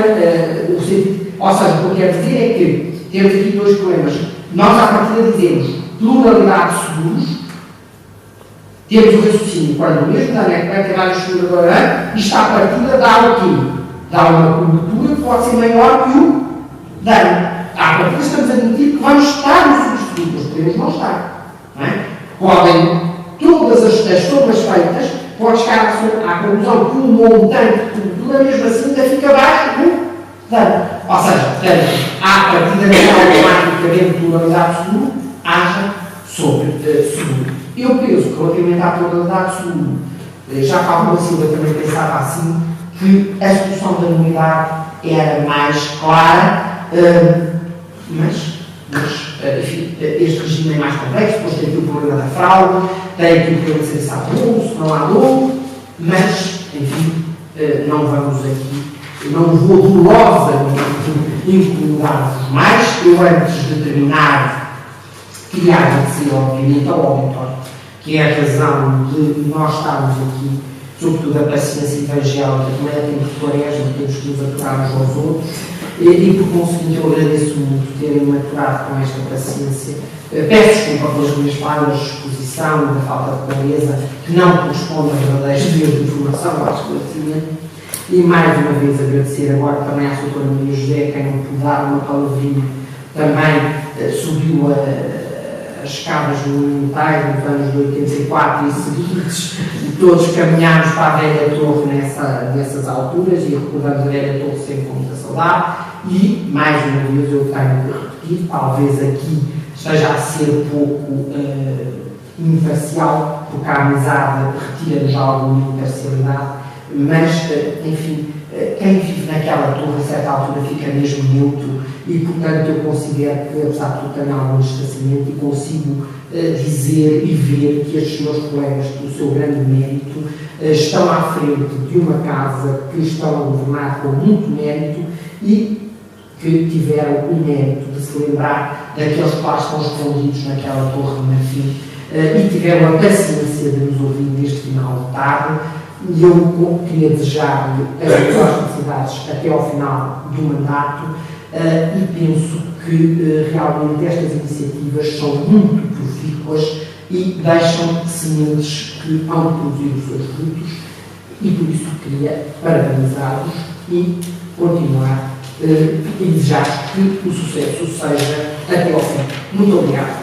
ou seja, o que eu quero dizer é que temos aqui 2 problemas. Nós, à partida, dizemos pluralidade de seguros, temos o raciocínio, quando o mesmo dano é que vai ter vários seguradores, isto à partida dá o quê? Dá uma cobertura que pode ser maior que o dano. À partida estamos a admitir que vamos estar no substituto, mas podemos não estar. Não é? Podem, todas as somas feitas, pode chegar à conclusão que o montante de cobertura, mesmo assim, ainda fica abaixo do dano. Ou seja, portanto, à partida não automaticamente pluralidade de seguro, haja sobre seguro. Eu penso que, relativamente à pluralidade de seguro, já Paulo Silva também pensava assim, que a solução da anuidade era mais clara, mas enfim, este regime é mais complexo, depois tem aqui o problema da fraude, tem aqui o problema de se há dolo, se não há dolo, mas, enfim, não vamos aqui, não vou dolosamente incomodar-vos mais. Eu, antes de terminar, queria agradecer, obviamente, ao auditor, que é a razão de nós estarmos aqui, sobretudo a paciência evangélica, que não é tempo de quaresma, temos que nos aturar uns aos outros, e por conseguinte eu agradeço muito terem-me aturado com esta paciência. Peço desculpa pelas minhas falhas de exposição, da falta de clareza, que não corresponde a verdadeiros meios de informação, ao esclarecimento. E mais uma vez agradecer agora também à doutora Maria José, quem não pude dar uma palavrinha, também subiu as escadas monumentais nos anos de 84 e seguintes, e todos caminhámos para a velha torre nessas alturas, e recordamos a velha torre sempre com muita saudade. E, mais uma vez, eu tenho de repetir, talvez aqui esteja a ser pouco imparcial, porque a amizade retira-nos alguma imparcialidade, mas, enfim, quem vive naquela torre, a certa altura, fica mesmo neutro, e, portanto, eu considero que, apesar de tudo, tenho algum distanciamento e consigo dizer e ver que estes meus colegas, pelo seu grande mérito, estão à frente de uma casa que estão a governar com muito mérito e que tiveram o mérito de se lembrar daqueles que lá estão escondidos naquela torre de marfim e tiveram a paciência de nos ouvir neste final de tarde. E eu queria desejar-lhe as melhores felicidades até ao final do mandato e penso que realmente estas iniciativas são muito profícuas e deixam sementes que vão produzir os seus frutos, e por isso queria parabenizá-los e continuar e desejar que o sucesso seja até ao fim. Muito obrigado.